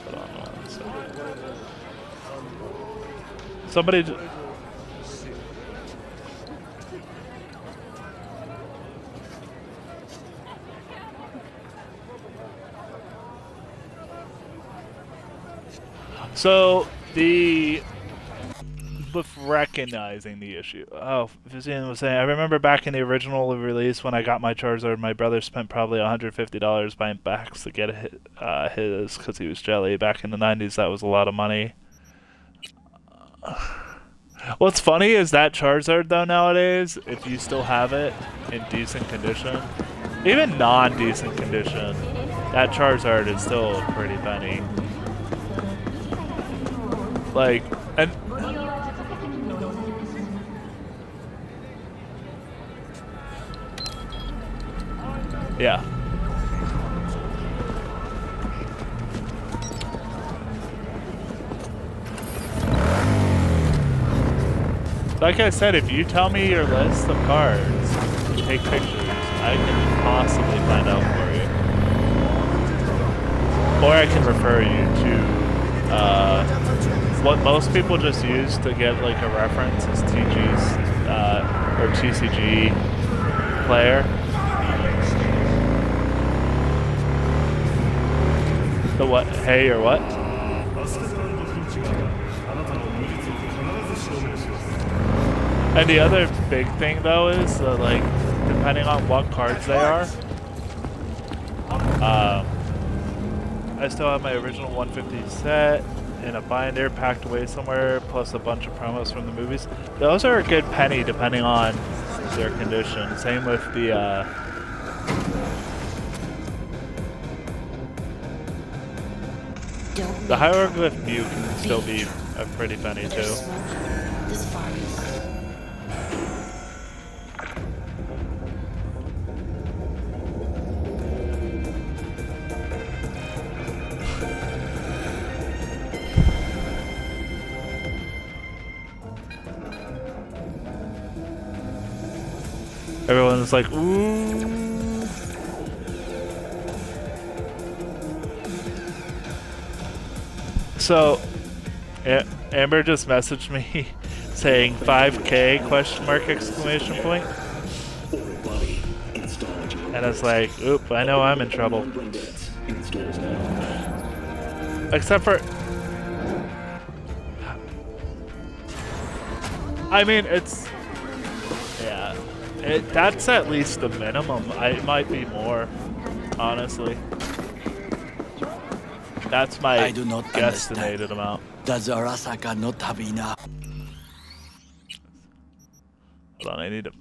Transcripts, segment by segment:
Hold on one second. Somebody. So with recognizing the issue. Oh, Vizian was saying, I remember back in the original release when I got my Charizard, my brother spent probably $150 buying packs to get his because he was jelly. Back in the 90s, that was a lot of money. What's funny is that Charizard, though, nowadays, if you still have it in decent condition, even non-decent condition, that Charizard is still a pretty penny. Like, and yeah. Like I said, if you tell me your list of cards, take pictures, I can possibly find out for you. Or I can refer you to what most people just use to get like a reference is TG's or TCG player. The what? Hey or what? And the other big thing though is like depending on what cards they are. I still have my original 150 set in a binder packed away somewhere, plus a bunch of promos from the movies. Those are a good penny depending on their condition. Same with the Hieroglyph Mew can still be a pretty penny too. Everyone's like, ooh. So, Amber just messaged me saying 5K question mark exclamation point. And it's like, oop, I know I'm in trouble. Except for, I mean, it's, yeah. That's at least the minimum. It might be more, honestly. That's my guesstimated amount. Does Arasaka not have enough? Hold on, I need to...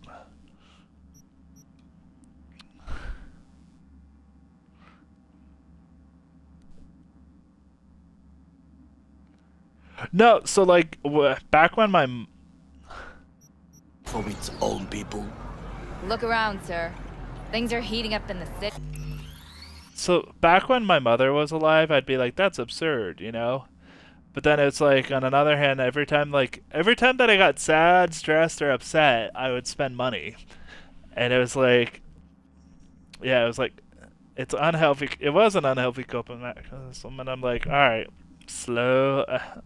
No, so like, back when my... For its own people. Look around, sir. Things are heating up in the city. So back when my mother was alive, I'd be like, that's absurd, you know? But then it's like, on another hand, every time that I got sad, stressed, or upset, I would spend money. And it was like, yeah, it was like, it's unhealthy. It was an unhealthy coping mechanism. And I'm like, all right, slow.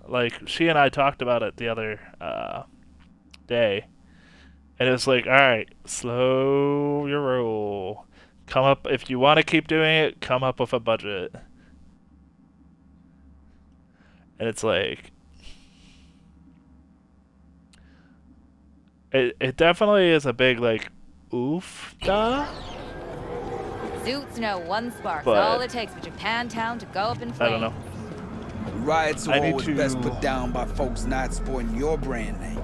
Like, she and I talked about it the other day. And it's like, all right, slow your roll. Come up, if you want to keep doing it, come up with a budget. And it's like, it definitely is a big, like, oof, duh. Suits know one spark. But All it takes for Japantown to go up in flames. I don't know. Riots are always best put down by folks not sporting your brand name.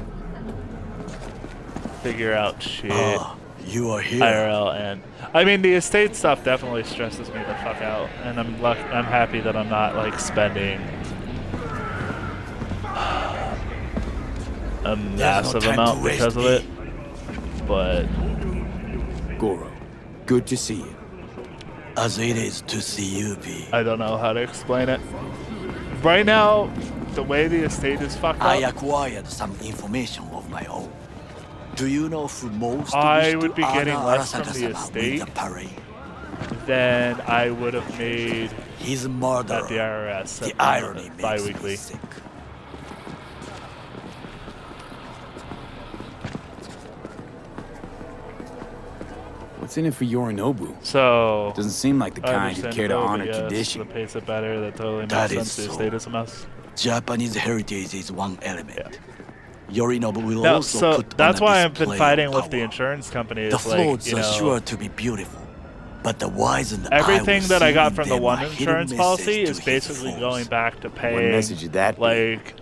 Figure out shit. Oh, you are here. IRL, and I mean the estate stuff definitely stresses me the fuck out, and I'm happy that I'm not like spending a massive amount because of it. But Goro, good to see you. As it is to see you, B. I don't know how to explain it. Right now, the way the estate is fucked up. I acquired some information of my own. Do you know who most I wished would be to getting honor less from the Arasaka-sama estate with the parade? than I would have made His murderer. at the IRS The at the irony makes me bi-weekly. sick. What's in it for Yorinobu? So Doesn't seem like the kind who'd care to honor yes, tradition. the pace it better. That totally makes That is sense. The so. estate is a mess. Japanese heritage is one element. Yorinobu will No, also so put on that's a why I've been display fighting of with the power. insurance company. The It's like, floats you are know, sure to be beautiful, but the wise and everything that I got from the one hidden insurance message policy to is his basically foes. going back to What paying, message did that be? like,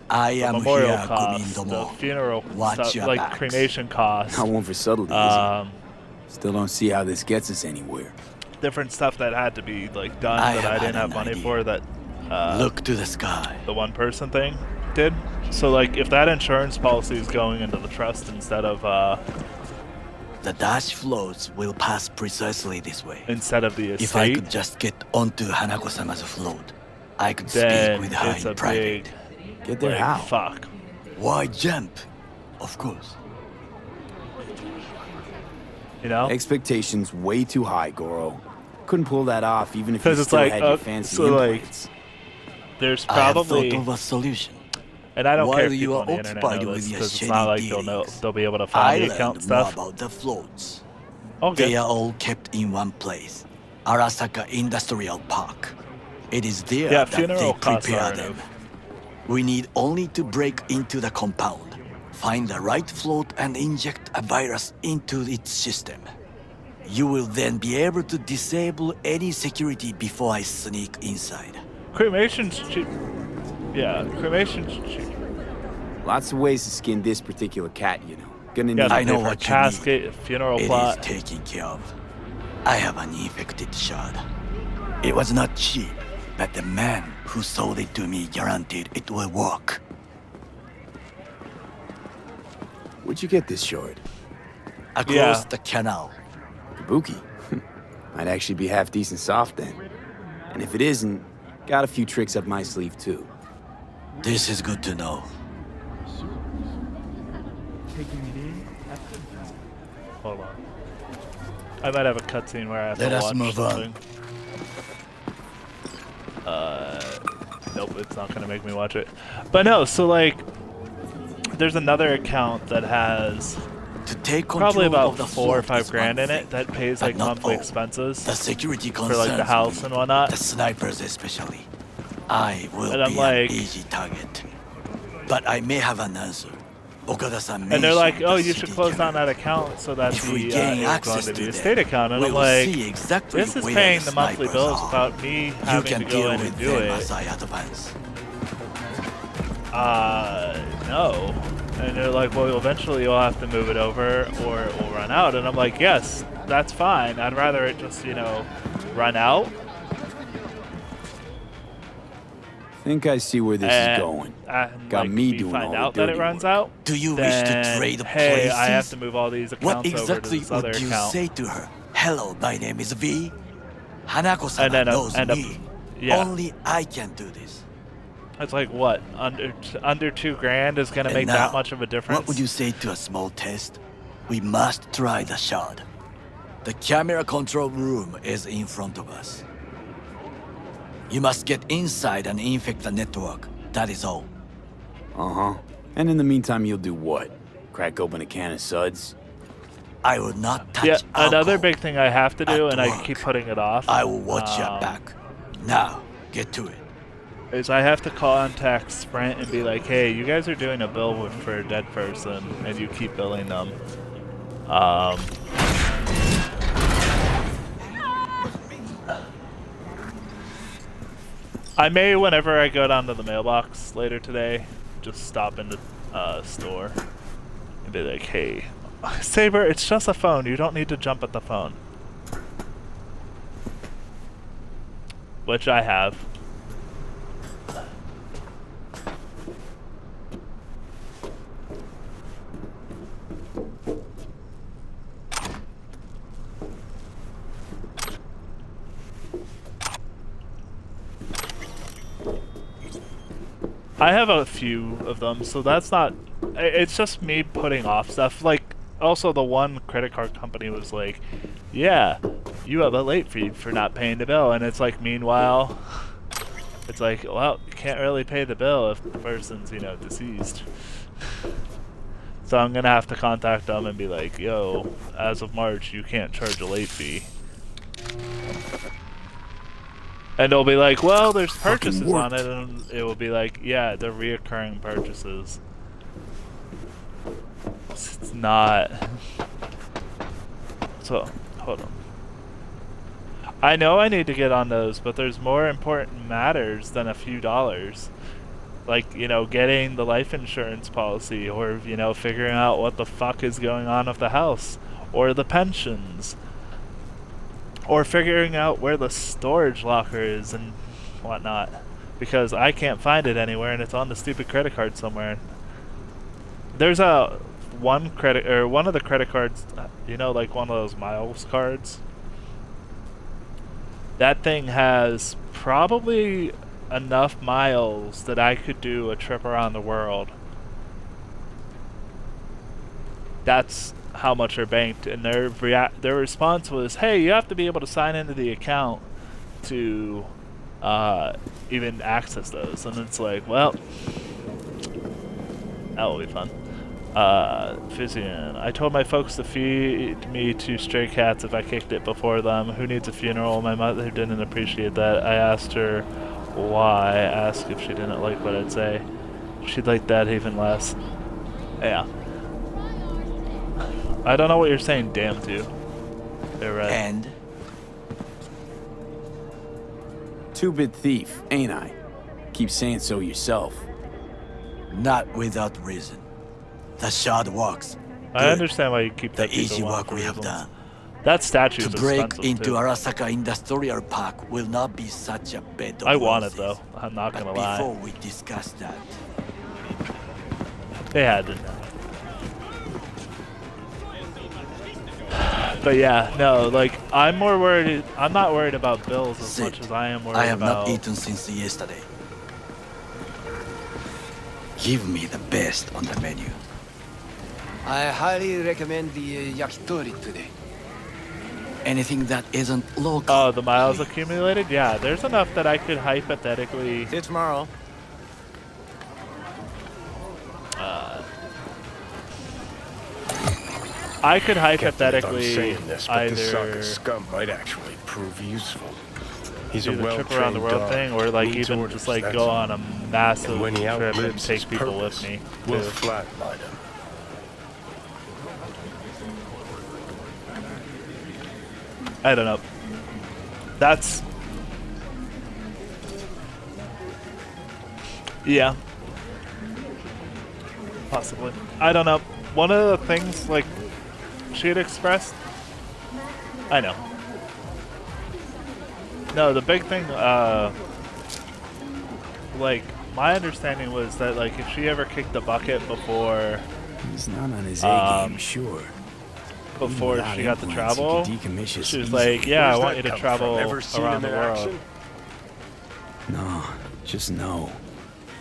I the am memorial here, costs, the Kumindomo. funeral Watch stuff, your like backs. cremation costs, Not one for subtlety, is Still don't see how this gets us anywhere. different stuff that had to be like done I that have I didn't had have an money idea. for that Look to the sky. the one person thing did. So like if that insurance policy is going into the trust instead of The dash floats will pass precisely this way. the If I estate, could just get onto Hanako-sama's float, I could then speak with her it's a in private. big Get there like, how? fuck. Why jump? Of course. You know? Expectations way too high, Goro. Couldn't pull that off even if you 'Cause it's still like, had your fancy so, like, implants. There's I have probably, thought of a solution. and I don't care While if you people are on the internet occupied know with this your because it's shady not like they'll know dealings, they'll be able to I find the learned account more stuff. about the floats. Okay. They are all kept in one place, Arasaka Industrial Park. It is there Yeah, that funeral they costs prepare are them. enough. We need only to break into the compound, find the right float and inject a virus into its system. You will then be able to disable any security before I sneak inside. Cremation's cheap. Yeah, cremation's cheap. Lots of ways to skin this particular cat, you know. Gonna Yeah, need I know different what you need. casket, funeral It is plot. taken care of. I have an infected shard. It was not cheap, but the man who sold it to me guaranteed it will work. Where'd you get this shard? Across Yeah. the canal. Kabuki. Might actually be half decent soft then. And if it isn't, got a few tricks up my sleeve too. This is good to know. Hold on. I might have a cutscene where I have Let to us watch move on. something. Nope, it's not gonna make me watch it. But no, so like, there's another account that has To take control probably about of the 4 or float 5 is grand one in thing, it that pays but like not monthly all. expenses The security for concerns like the house me. and whatnot. The snipers especially. I will And I'm be like- an easy target. But I may have an answer. Okada-san And they're like, mentioned oh, the you should city close down camera. that account so that If we the gain it'll go access into to the them, estate account. And we I'm will like, see exactly this is where paying the the monthly snipers bills are. without me You having can to go deal in with and do them it. as I advance. No. And they're like, well, eventually you'll have to move it over or it will run out. And I'm like, yes, that's fine. I'd rather it just, you know, run out. Think I see where this is going. And Got like, me we doing find all the out that it dirty runs work. out. Do you wish to Then, trade hey, places? I have to move all these accounts What over to exactly this other would you account. say to her? Hello, my name is V. Hanako-sama And then knows end up- me. yeah. Only I can do this. It's like what? Under 2 grand is gonna And make now, that much of a difference? What would you say to a small test? We must try the shard. The camera control room is in front of us. You must get inside and infect the network. That is all. Uh-huh. And in the meantime, you'll do what? Crack open a can of suds? I will not touch Yeah, another alcohol. big thing I have to do, at and I work. keep putting it off. I will watch your back. Now, get to it. Is I have to contact Sprint and be like, hey, you guys are doing a bill for a dead person, and you keep billing them. I may, whenever I go down to the mailbox later today, just stop in the store and be like, hey, Saber, it's just a phone. You don't need to jump at the phone. Which I have. I have a few of them, so that's not... It's just me putting off stuff. Like, also the one credit card company was like, yeah, you have a late fee for not paying the bill. And it's like, meanwhile, it's like, well, you can't really pay the bill if the person's, you know, deceased. So I'm going to have to contact them and be like, yo, as of March, you can't charge a late fee. And they'll be like, well, there's purchases on it, and it will be like, yeah, they're reoccurring purchases. It's not. So, hold on. I know I need to get on those, but there's more important matters than a few dollars. Like, you know, getting the life insurance policy, or, you know, figuring out what the fuck is going on with the house, or the pensions, or figuring out where the storage locker is and whatnot, because I can't find it anywhere and it's on the stupid credit card somewhere. There's one of the credit cards, you know, like one of those miles cards. That thing has probably enough miles that I could do a trip around the world. That's how much are banked, and their response was, hey, you have to be able to sign into the account to even access those. And it's like, well, that will be fun. Physian, I told my folks to feed me 2 stray cats if I kicked it before them. Who needs a funeral? My mother didn't appreciate that. I asked her why. I asked if she didn't like what I'd say. She'd like that even less. Yeah. I don't know what you're saying, damn to. They're right. And? 2-bit thief, ain't I? Keep saying so yourself. Not without reason. The shard works. I understand why you keep that the easy one work for we have reasons. done. That statue To is break expensive into too. Arasaka Industrial Park will not be such a bed of I want it roses. though. I'm not gonna But lie. before we discuss that, They had to know. But yeah, no, like I'm more worried. I'm not worried about bills as sit. much as I am worried I have about. not eaten since yesterday. Give me the best on the menu. I highly recommend the yakitori today. Anything that isn't local. Oh, the miles please. accumulated? Yeah, there's enough that I could hypothetically. See you tomorrow. I could I'm hypothetically saying this, but this either Saka scum might actually prove useful. He's do a the trip well-trained around the world dog. thing, or like Needs even orders, just like that's go all. on a massive And when he trip and outlives take his people purpose, with me. we'll too. flatline him. I don't know. That's... yeah. Possibly. I don't know. One of the things, like, she had expressed... I know. No, the big thing, like, my understanding was that, like, if she ever kicked the bucket before... He's not on his A-game, sure. before Without she got to influence, he travel, could decommission us she was easily. like, yeah, I Where's want you that to come travel from? Ever seen around him the in world. action? No, just no.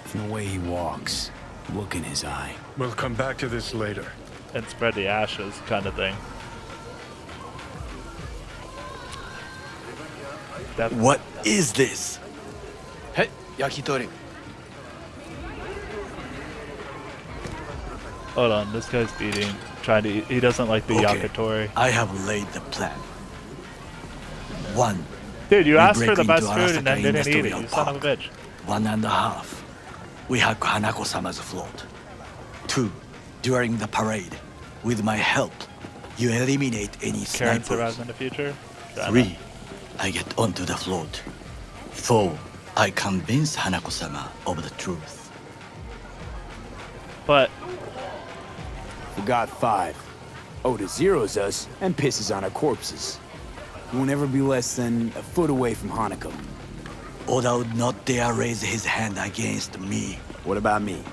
From the way he walks, look in his eye. We'll come back to this later. And spread the ashes kind of thing. That, What is this? Hey, yakitori. hold on, this guy's eating, trying to eat. He doesn't like the Okay, yakitori. I have laid the plan. 1. Dude, you we asked for break the best into food and then Arasaka didn't eat it, Industrial you son of a Park. bitch. 1.5. We hack Hanako-sama's float. 2. During the parade, with my help, you eliminate any Karen survives snipers. in the future? 3. I get onto the float. 4. I convince Hanako-sama of the truth. But, Forgot 5. Oda zeros us and pisses on our corpses. He won't ever be less than a foot away from Hanako. Oda would not dare raise his hand against me. What about me?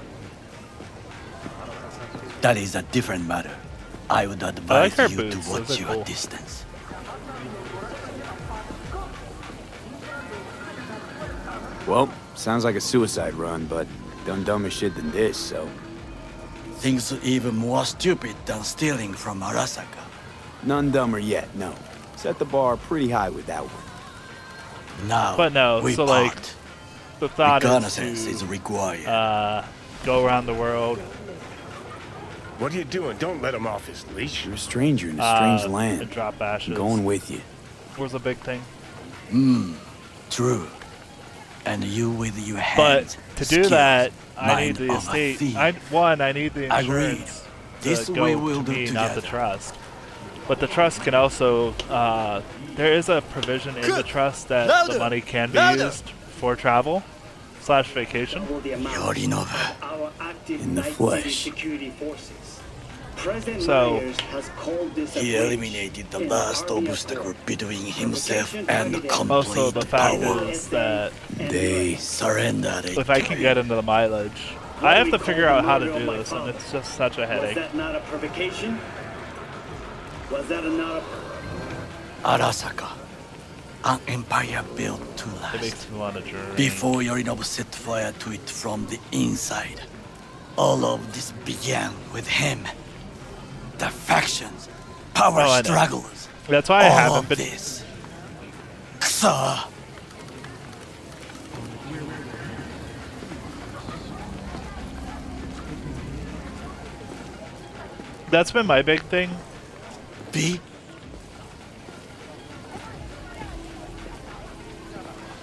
That is a different matter. I would I like advise her you boots, to those watch are your cool. distance. Well, sounds like a suicide run, but done dumber shit than this, so... Things even more stupid than stealing from Arasaka. None dumber yet, no. Set the bar pretty high with that one. Now, But no, we so, part. like, the thought Reconnaissance is is required. to go around the world. What are you doing? Don't let him off his leash. You're a stranger in a strange And land. drop ashes. I'm going with you. Was a big thing. True. And you with your But hands. to do that, I mind need the of a estate. thief. I need the Agreed. insurance This to we go will to do me, not the together. trust. But the trust can also, there is a provision in the trust that the money can be used for travel / vacation. Yorinobu. In the flesh. So, He eliminated the last obstacle between himself and the complete also the fact power. is that They surrendered it. if I can get into the mileage, I have to figure out how to do this, and it's just such a headache. Was that not a provocation? Was that not a... Arasaka. An empire built to It last. makes me want to drink. Before Yorinobu set fire to it from the inside, all of this began with him. The factions, power Oh, I know. struggles, That's why I all haven't of been. this. Kusa. That's been my big thing. B.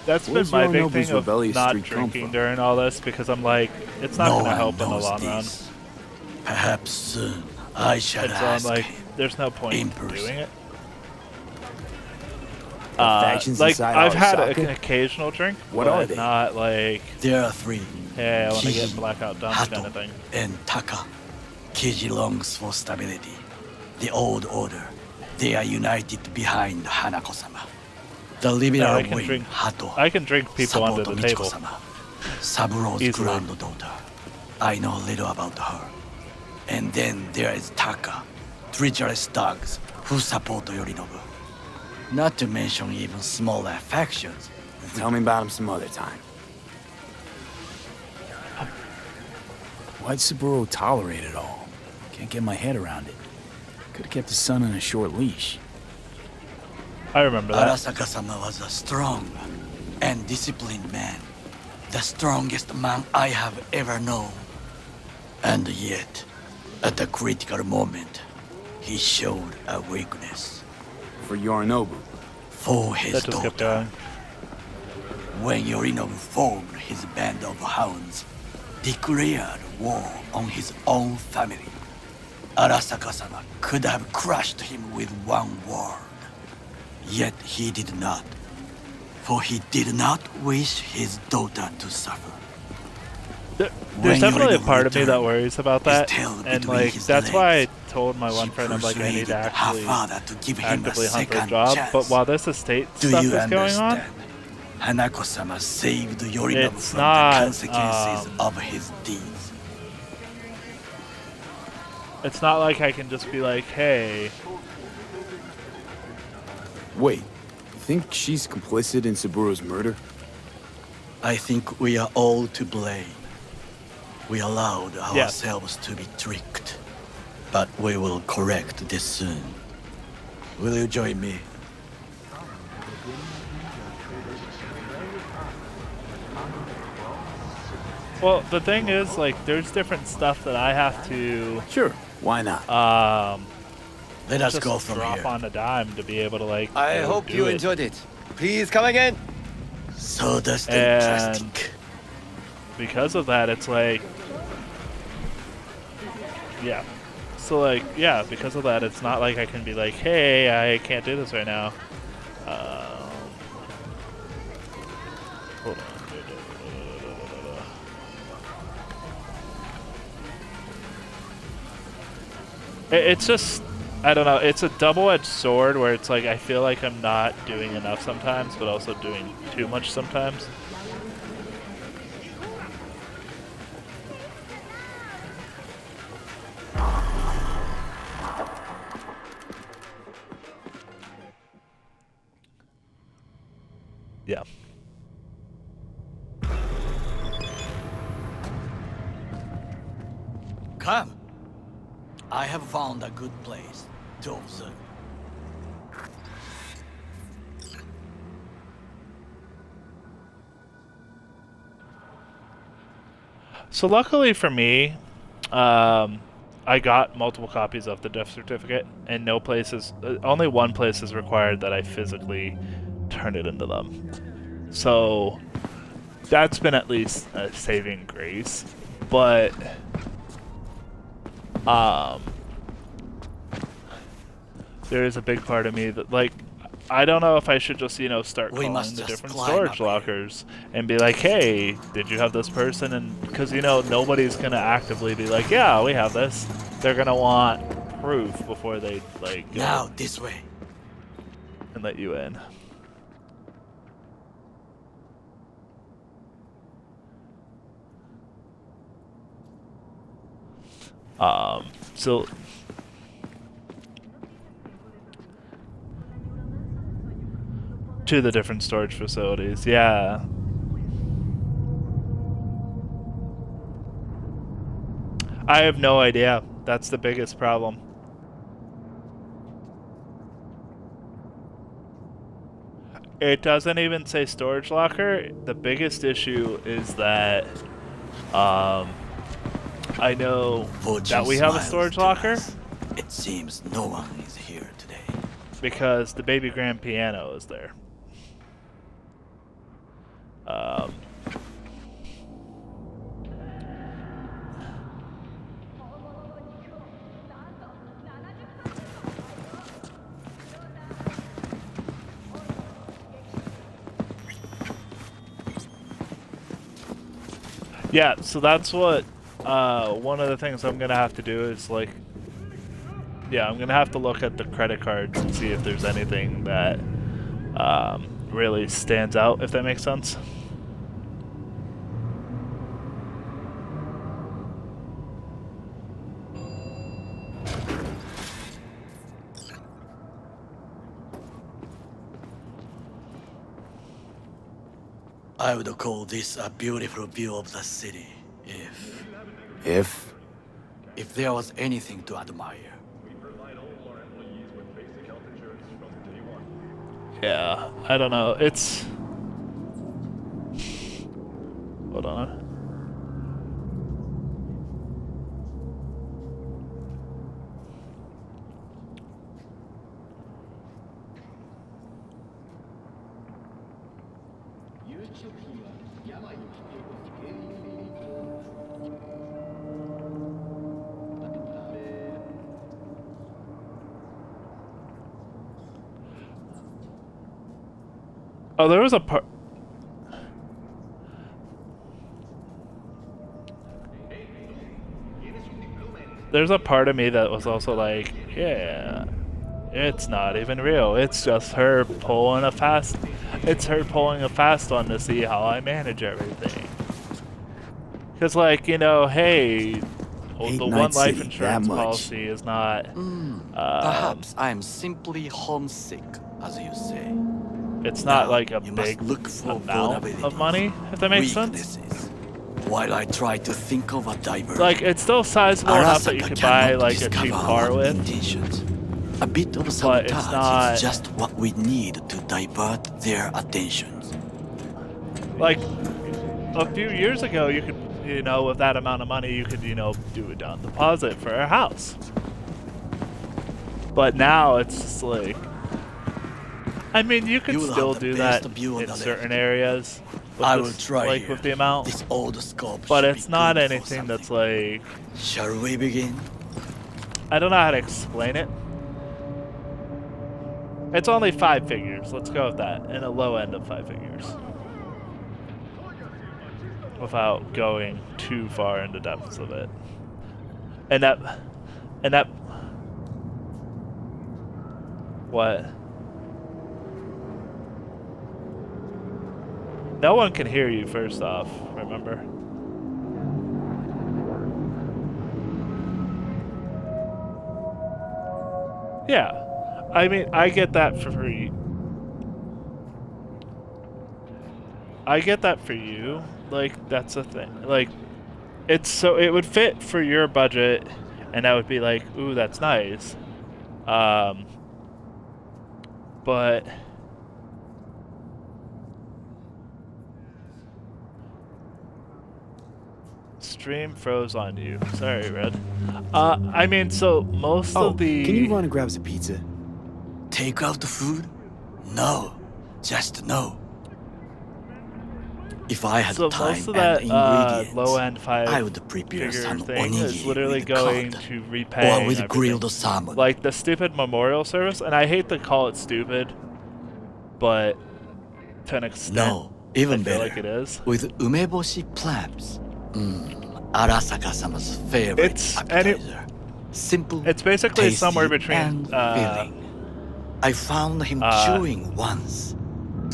That's Where's been my big Yorinobu's thing of rebellious not streak come drinking from? during all this because I'm like, it's not No going to one help in the knows long run. this. Perhaps soon I shall And so I'm ask like, him. there's no point in in person. doing it. Factions Like, inside I've had Arasaka? an occasional drink, What but are they? not like, There are three. hey, I want to get Kiji, blackout dumps Hato, kind of thing. and Taka. Kiji longs for stability. The old order. They are united behind Hanako-sama. The liberal I can wing, drink- Hato. I can drink people under support the table. Michiko-sama, Saburo's Easily. granddaughter. I know little about her. And then there is Taka, treacherous dogs who support Yorinobu. Not to mention even smaller factions. Tell me about him some other time. Why'd Saburo tolerate it all? Can't get my head around it. Could have kept his son on a short leash. I remember that. Arasaka-sama was a strong and disciplined man. The strongest man I have ever known. And yet, at a critical moment, he showed a weakness For Yorinobu. for his That just kept daughter. going. When Yorinobu formed his band of hounds, declared war on his own family, Arasaka-sama could have crushed him with one word. Yet he did not, for he did not wish his daughter to suffer. There's When definitely a Yorinobu part of me that returned, worries about his that, tail and between like his that's why I legs, told my one she friend I'm like I need to persuaded her actually father to give him a actively hunt for a second job. chance. But while this estate Do stuff you is going on, understand? Hanako-sama saved Yorinobu It's from not, the consequences of his deeds. it's not like I can just be like, hey, Wait, you think she's complicit in Saburo's murder? I think we are all to blame. We allowed Yeah. ourselves to be tricked. But we will correct this soon. Will you join me? well, the thing is, like, there's different stuff that I have to Sure, why not? Let us just go from drop here. on a dime to be able to like. I go hope do you it. enjoyed it. Please come again. So that's the And- interesting. Because of that, it's like, yeah. So like, yeah, because of that, it's not like I can be like, hey, I can't do this right now. Hold on. It's just, I don't know. It's a double-edged sword where it's like I feel like I'm not doing enough sometimes, but also doing too much sometimes. Yeah. Come. I have found a good place to observe. So luckily for me, I got multiple copies of the death certificate, and no places, only one place is required that I physically turn it into them. So that's been at least a saving grace. But there is a big part of me that, like, I don't know if I should just, start calling the different storage lockers and be like, hey, did you have this person? And because, nobody's going to actively be like, yeah, we have this. They're going to want proof before they, like, go now this way. and let you in. So to the different storage facilities, yeah. I have no idea. That's the biggest problem. It doesn't even say storage locker. The biggest issue is that I know that we have a storage locker. It seems no one is here today. Because the baby grand piano is there. Yeah, so that's what one of the things I'm gonna have to do is, like, yeah, I'm gonna have to look at the credit cards and see if there's anything that really stands out, if that makes sense. I would call this a beautiful view of the city if there was anything to admire. Yeah, I don't know. It's... Hold on. Oh, there was a part... There's a part of me that was also like, yeah, it's not even real. It's just her pulling a fast... It's her pulling a fast one to see how I manage everything. Because, like, hey, the one life insurance policy is not... Perhaps I am simply homesick, as you say. It's not now, like a you big look for amount of money, if that makes sense. While I try to think of a diversion. Like, it's still sizable enough that you could buy, like, a cheap car with. Intentions. A bit of sabotage is just what we need to divert their attentions. Like, a few years ago, you could, with that amount of money, you could, do a down deposit for a house. But now, it's just like... I mean, you could still do that in certain areas. I will try like with the amount. This old scope but it's not anything that's like... Shall we begin? I don't know how to explain it. It's only 5 figures. Let's go with that. And a low end of 5 figures. Without going too far into depths of it. And that... What? No one can hear you, first off, remember? Yeah. I mean, I get that for free. I get that for you. Like, that's a thing. Like, it would fit for your budget and I would be like, ooh, that's nice. But stream froze on you. Sorry, Red. I mean, so most of the... Can you run and grab some pizza? Take out the food? No. Just no. If I had So time most of and that ingredients, low-end I would figure prepare some thing is onigiri literally with going cod, to repay or with everything. grilled salmon. Like the stupid memorial service, and I hate to call it stupid, but to an extent, No, even I feel better. like it is. With umeboshi clams. Arasaka-sama's favorite It's appetizer. Simple, It's basically tasty, somewhere between and filling. I found him chewing once,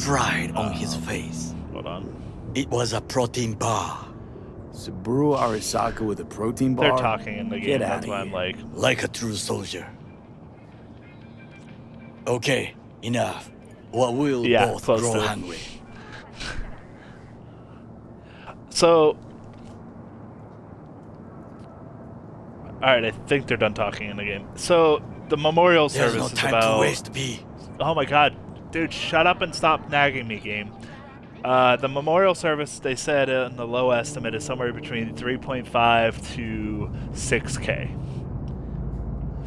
pride on his face. Hold on. It was a protein bar, Saburo Arasaka with a protein bar? They're talking in the game, Get that's outta why I'm here. like... like a true soldier. Okay, enough. Or we'll Yeah, both close grow to it. hungry. So... Alright, I think they're done talking in the game. So, the memorial There's service no is time about... to waste, B. Oh my god. Dude, shut up and stop nagging me, game. The memorial service, they said in the low estimate, is somewhere between 3.5 to 6K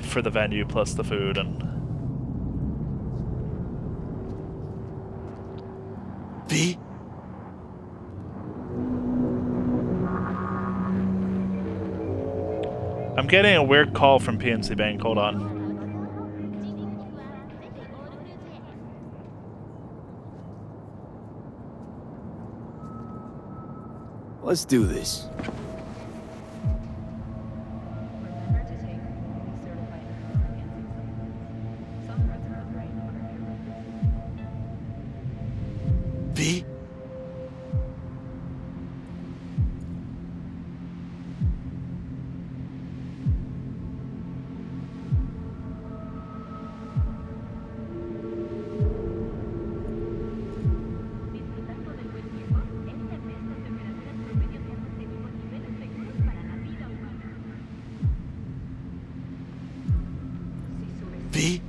for the venue plus the food and... B? I'm getting a weird call from PNC Bank. Hold on. Let's do this. B? B?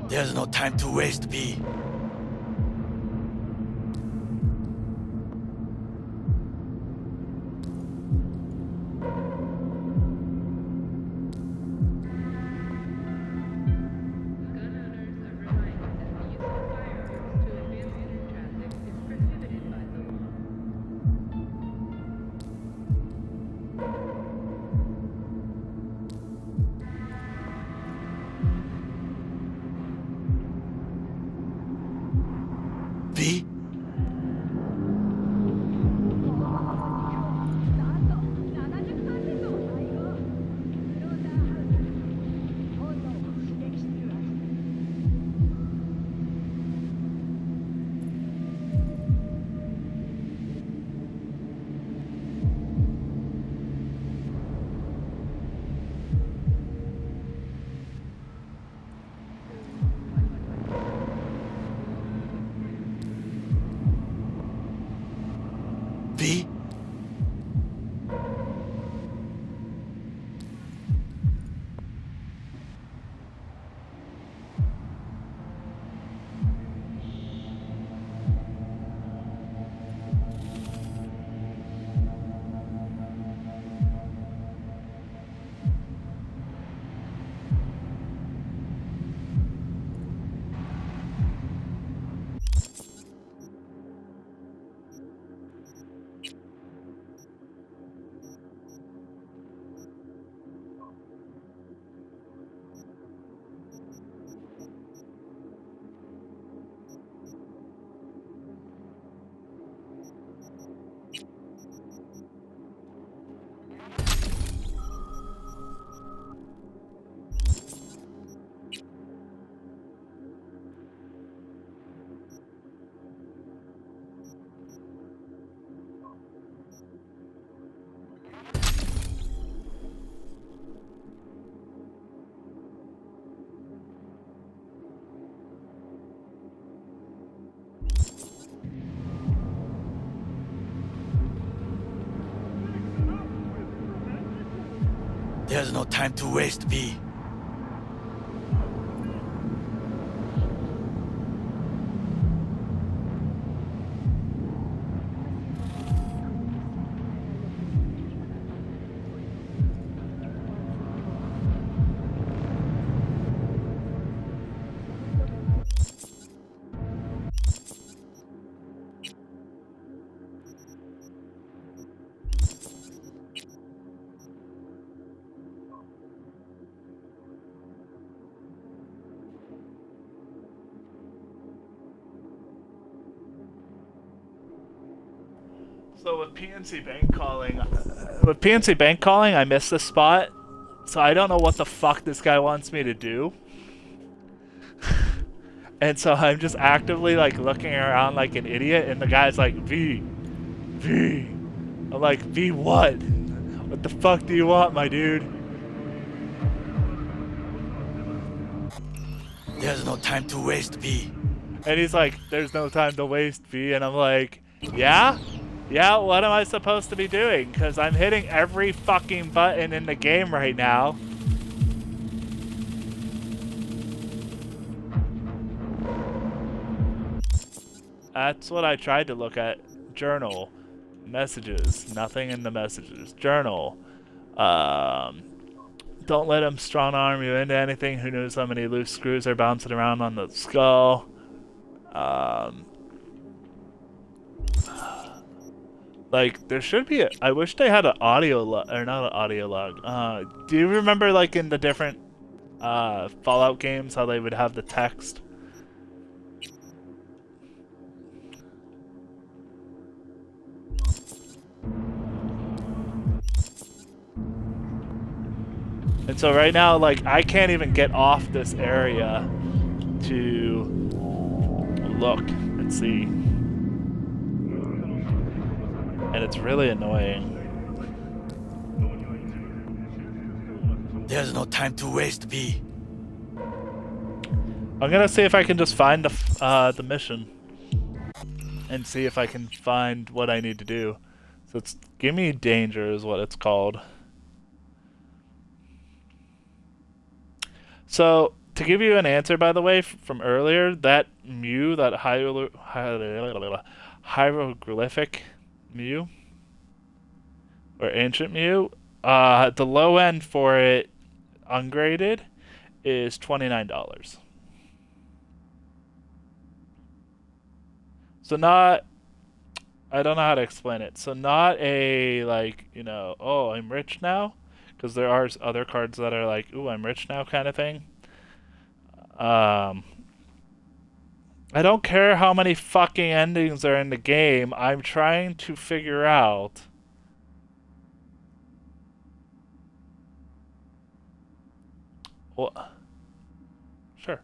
There's no time to waste, B. There's no time to waste, B. So with PNC Bank calling, I missed the spot. So I don't know what the fuck this guy wants me to do. And so I'm just actively like looking around like an idiot, and the guy's like, V. I'm like, V what? What the fuck do you want, my dude? There's no time to waste, B. And he's like, there's no time to waste, V. And I'm like, yeah? Yeah, what am I supposed to be doing? Because I'm hitting every fucking button in the game right now. That's what I tried to look at. Journal. Messages. Nothing in the messages. Journal. Don't let him strong arm you into anything. Who knows how many loose screws are bouncing around on the skull. Like, there should be I wish they had an audio log, or not an audio log. Do you remember, like, in the different, Fallout games, how they would have the text? And so right now, like, I can't even get off this area to look and see. And it's really annoying. There's no time to waste, B. I'm gonna see if I can just find the mission and see if I can find what I need to do. So it's Gimme Danger is what it's called. So to give you an answer, by the way, from earlier, that Mew, that hieroglyphic Mew or ancient Mew, the low end for it, ungraded, is $29. So not, I don't know how to explain it. So not a, like, you know, oh, I'm rich now, because there are other cards that are like, ooh, I'm rich now kind of thing. I don't care how many fucking endings are in the game. I'm trying to figure out what. Sure.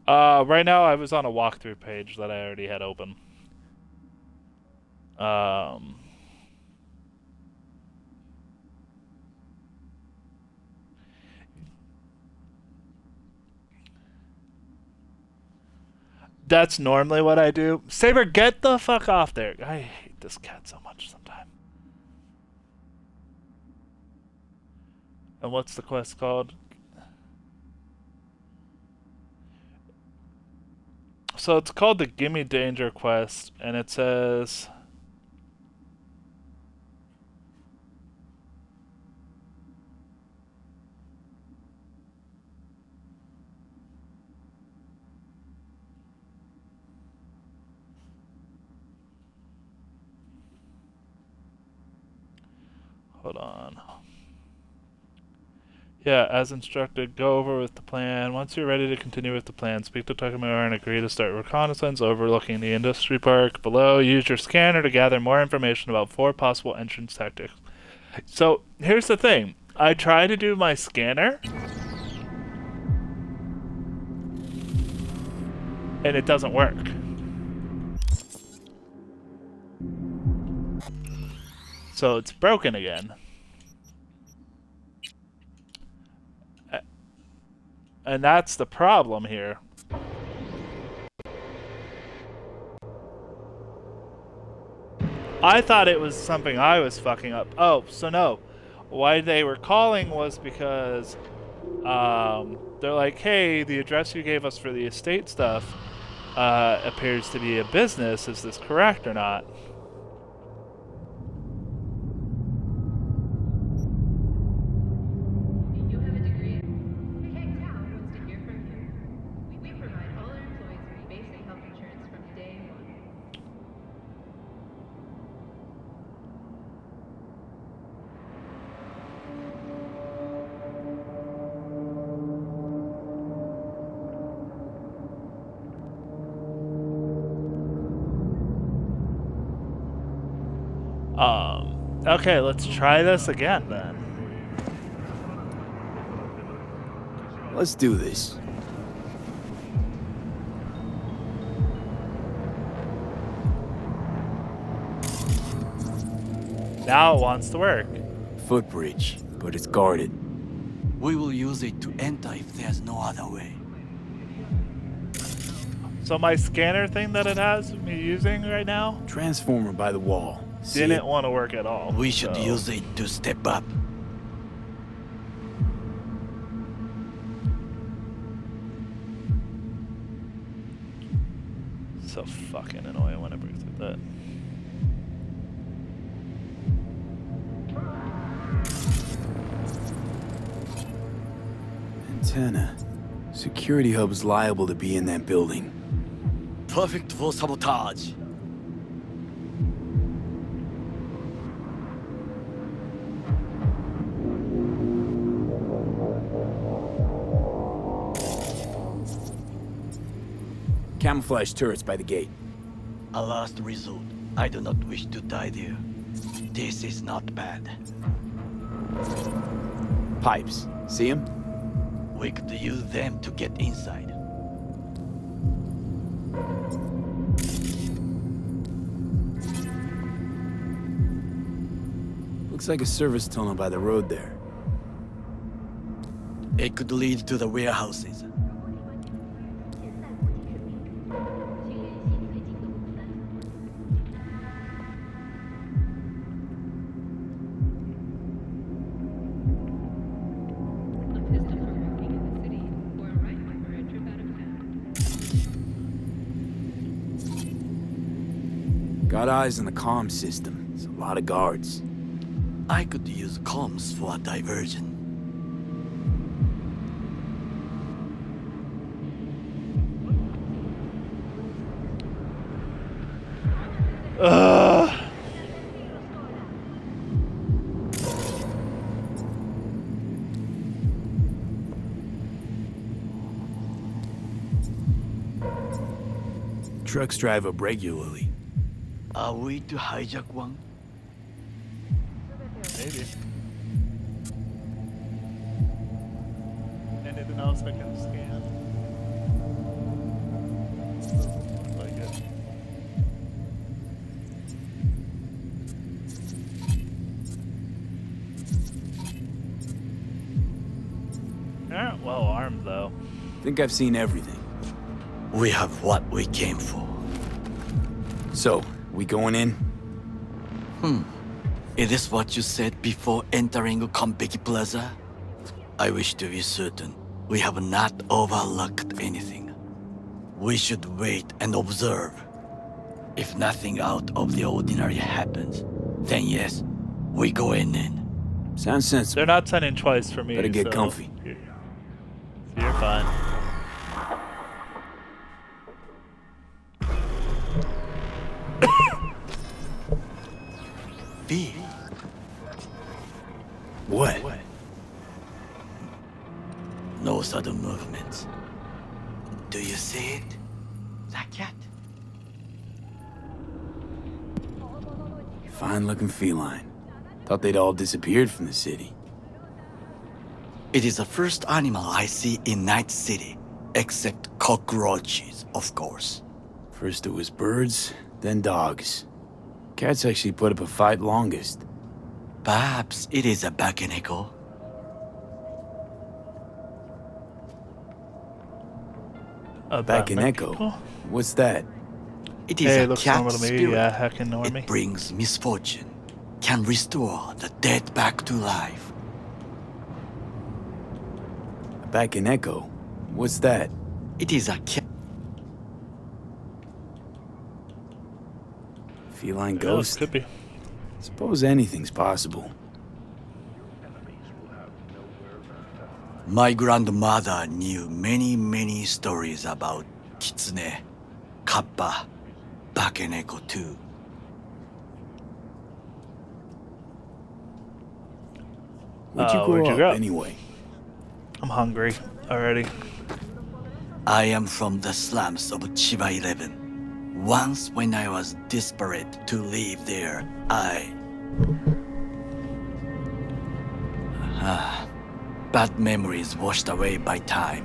Right now I was on a walkthrough page that I already had open. That's normally what I do. Saber, get the fuck off there. I hate this cat so much sometimes. And what's the quest called? So it's called the Gimme Danger quest, and it says... Hold on. Yeah, as instructed, go over with the plan. Once you're ready to continue with the plan, speak to Takamura and agree to start reconnaissance overlooking the industry park below. Use your scanner to gather more information about 4 possible entrance tactics. So, here's the thing. I try to do my scanner, and it doesn't work. So it's broken again. And that's the problem here. I thought it was something I was fucking up. Oh, so no. Why they were calling was because they're like, hey, the address you gave us for the estate stuff appears to be a business. Is this correct or not? Okay, let's try this again then. Let's do this. Now it wants to work. Footbridge, but it's guarded. We will use it to enter if there's no other way. So my scanner thing that it has me using right now Transformer by the wall. See didn't it? want to work at all. We should so. use it to step up. So fucking annoying whenever it's like that. Antenna. Security hub's liable to be in that building. Perfect for sabotage. Camouflage turrets by the gate. A last resort. I do not wish to die there. This is not bad. Pipes. See them? We could use them to get inside. Looks like a service tunnel by the road there. It could lead to the warehouses. Got eyes on the comm system. There's a lot of guards. I could use comms for a diversion. Ugh. Trucks drive up regularly. Are we to hijack one? Maybe. Anything else I can scan? Doesn't look like it. They aren't well armed though. Think I've seen everything. We have what we came for. So, we going in? It is what you said before entering Konpeki Plaza? I wish to be certain we have not overlooked anything. We should wait and observe. If nothing out of the ordinary happens, then yes, we go in. Sounds sensible. They're not sending twice for me. Better get so comfy. You're fine. B. What? No sudden movements. Do you see it? That cat? Fine-looking feline. Thought they'd all disappeared from the city. It is the first animal I see in Night City, except cockroaches, of course. First it was birds, then dogs. Cats actually put up a fight longest. Perhaps it is a bakeneko. Back in Echo. people? What's that? It is Hey, a looks cat normal to me. spirit. Yeah, heckin' normie. It brings misfortune, can restore the dead back to life. Back in Echo. What's that? It is a cat. Feline Yeah, ghost? could be. Suppose anything's possible. My grandmother knew many stories about Kitsune, Kappa, Bakeneko too. Where'd you grow where'd you up, grow up? anyway? I'm hungry already. I am from the slums of Chiba 11. Once when I was desperate to live there, bad memories washed away by time.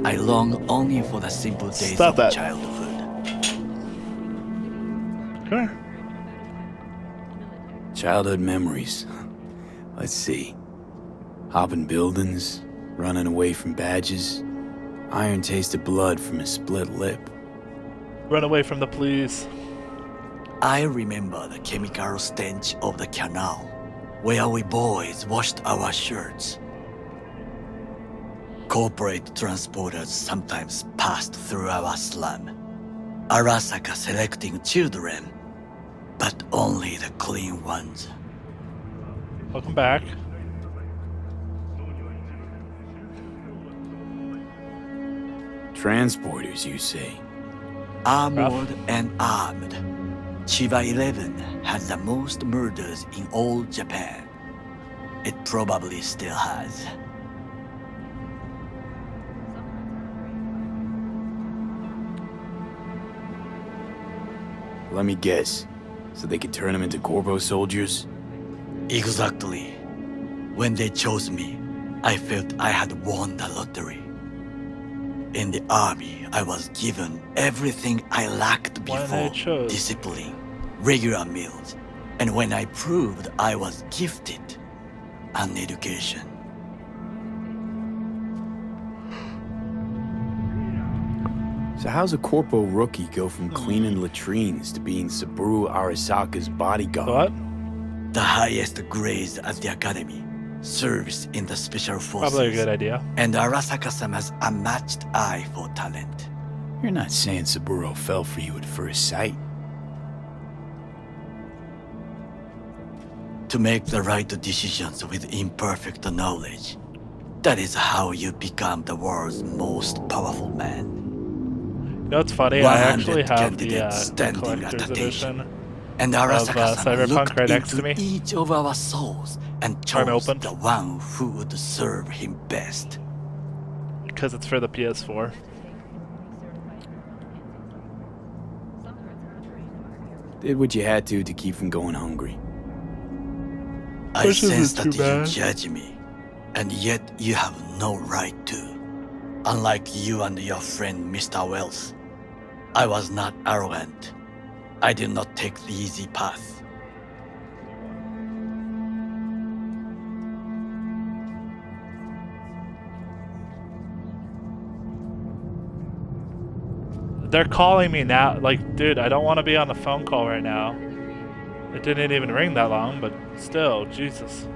I long only for the simple days Stop of that. childhood. Come here. Childhood memories. Let's see. Hopping buildings, running away from badges, iron tasted blood from a split lip. Run away from the police. I remember the chemical stench of the canal, where we boys washed our shirts. Corporate transporters sometimes passed through our slum. Arasaka selecting children, but only the clean ones. Welcome back. Transporters, you say? Armored and armed. Chiba 11 has the most murders in all Japan. It probably still has. Let me guess. So they could turn them into Corvo soldiers? Exactly. When they chose me, I felt I had won the lottery. In the army, I was given everything I lacked When before: they chose. discipline, regular meals, and when I proved I was gifted, an education. So how's a Corpo rookie go from cleaning latrines to being Saburo Arasaka's bodyguard? What? The highest grades at the academy, service in the special forces. Probably a good idea. And Arasaka-sama's unmatched eye for talent. You're not saying Saburo fell for you at first sight. To make the right decisions with imperfect knowledge. That is how you become the world's most powerful man. You know what's funny? I 100 actually have the candidates standing at collector's attention. edition. And Arasaka-sama Cyberpunk looked right next to into me. each of our souls and Trying to chose open. the one who would serve him best. Because it's for the PS4. Did what you had to keep from going hungry. I This isn't sense too that you bad. judge me, and yet you have no right to. Unlike you and your friend Mr. Wells, I was not arrogant. I did not take the easy path. They're calling me now. Like, dude, I don't want to be on a phone call right now. It didn't even ring that long, but still, Jesus.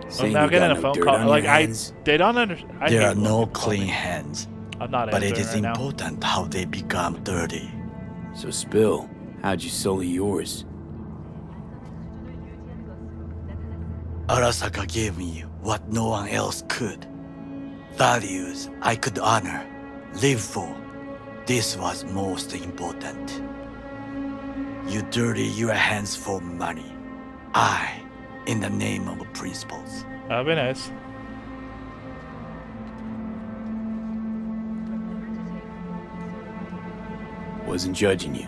I'm Saying now you getting got a no phone dirt call. on Like, your hands? they don't understand. There are no clean hands, I'm not but it answering is right now. important how they become dirty. So spill. How'd you sully yours? Arasaka gave me what no one else could. Values I could honor, live for. This was most important. You dirty your hands for money. I, in the name of principles. That'd be nice. Wasn't judging you.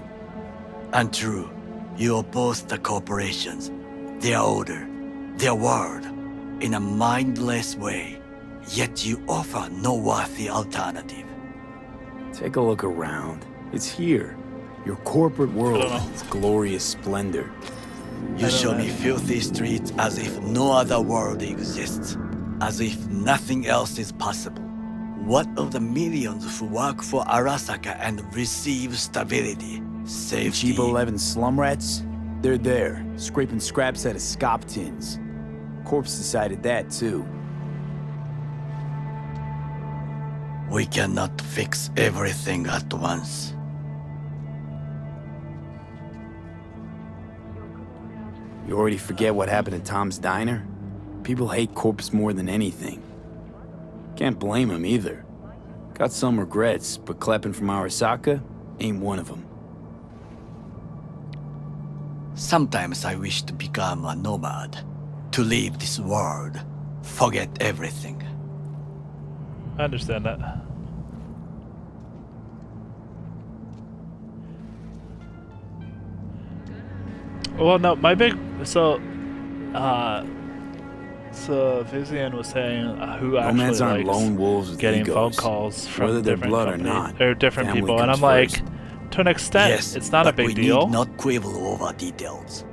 Untrue, you oppose the corporations, their order, their word, in a mindless way, yet you offer no worthy alternative. Take a look around. It's here. Your corporate world I don't know. in its glorious splendor. You show me filthy streets as if no other world exists, as if nothing else is possible. What of the millions who work for Arasaka and receive stability, safety? Cheap 11 slum rats? They're there, scraping scraps out of scop tins. Corpse decided that too. We cannot fix everything at once. You already forget what happened at Tom's Diner? People hate Corpse more than anything. Can't blame him either. Got some regrets, but clapping from Arasaka ain't one of them. Sometimes I wish to become a nomad, to leave this world, forget everything. I understand that. Well, no, my big so Vizian was saying who actually Nomads aren't likes lone wolves with getting phone egos. calls from Whether they're different blood or companies not, or different family people, and comes I'm like, first. to an extent, Yes, it's not a but big we deal. need not quibble over details.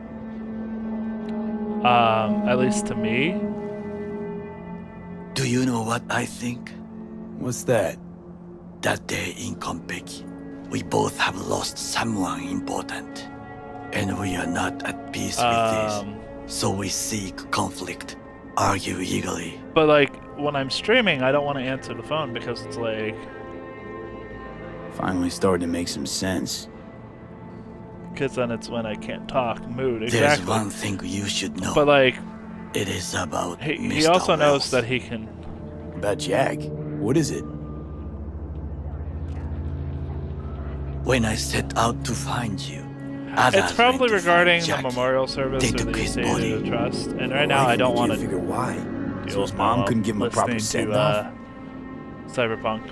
At least to me. Do you know what I think? What's that? That day in Konpeki, we both have lost someone important. And we are not at peace with this. So we seek conflict, argue eagerly. But like when I'm streaming, I don't want to answer the phone because it's like Finally starting to make some sense. because then it's when I can't talk. Mood There's exactly. one thing you should know. But like It is about he Mr. also knows Wells. that he can. About Jack? What is it? When I set out to find you, It's others probably went to regarding find the Jackie. memorial service They or took the his estate body. of trust. And right now, I don't want to figure why. deal So his with mom while couldn't give him a proper listening to send-off? Cyberpunk.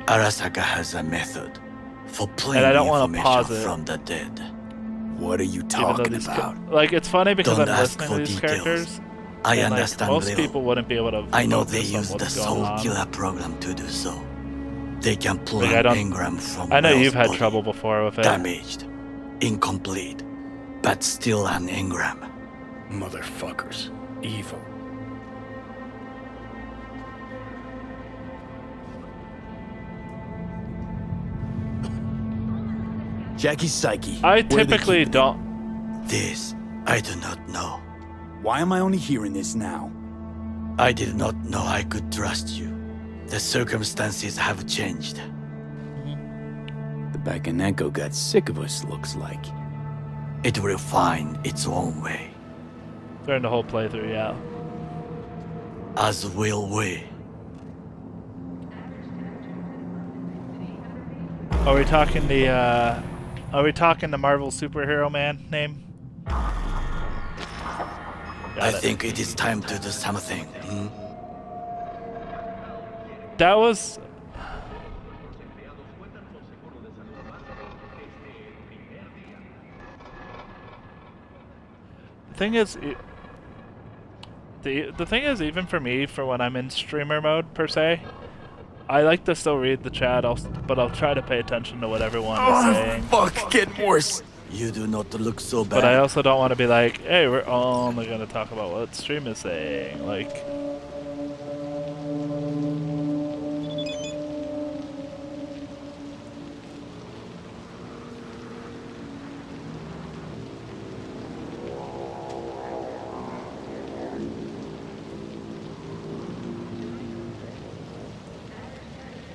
Arasaka has a method for pulling And I don't wanna information pause it. from the dead. What are you Even though talking these about? like it's funny because Don't I'm ask listening for to these details. characters. I and, like, understand most little. people wouldn't be able to. I know they focus on use the what's going Soul on. Killer program to do so. They can pull Like, I an don't- engram from I know Wells' you've had body. trouble before with it. Damaged, incomplete, but still an engram. Motherfuckers. Evil. Jackie's psyche. I Where they typically keeping it? don't. This, I do not know. Why am I only hearing this now? I did not know I could trust you. The circumstances have changed. The Bakaneko got sick of us, looks like. It will find its own way, During the whole playthrough, yeah. as will we. Are we talking the? Are we talking the Marvel superhero man name? I Got it. think it is time to do something. That was. The thing is, the thing is, even for me, for when I'm in streamer mode per se, I like to still read the chat. But I'll try to pay attention to what everyone is saying. Fuck, getting worse. You do not look so bad. But I also don't want to be like, hey, we're only gonna talk about what stream is saying. Like.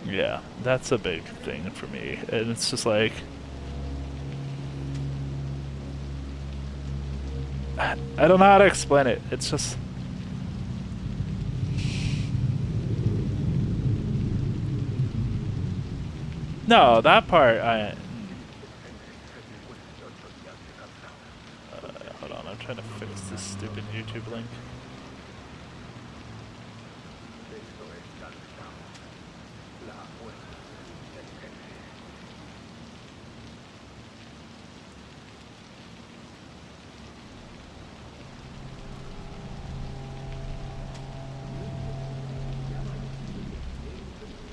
Yeah, that's a big thing for me. And it's just like... I don't know how to explain it. It's just... No, that part, hold on, I'm trying to fix this stupid YouTube link.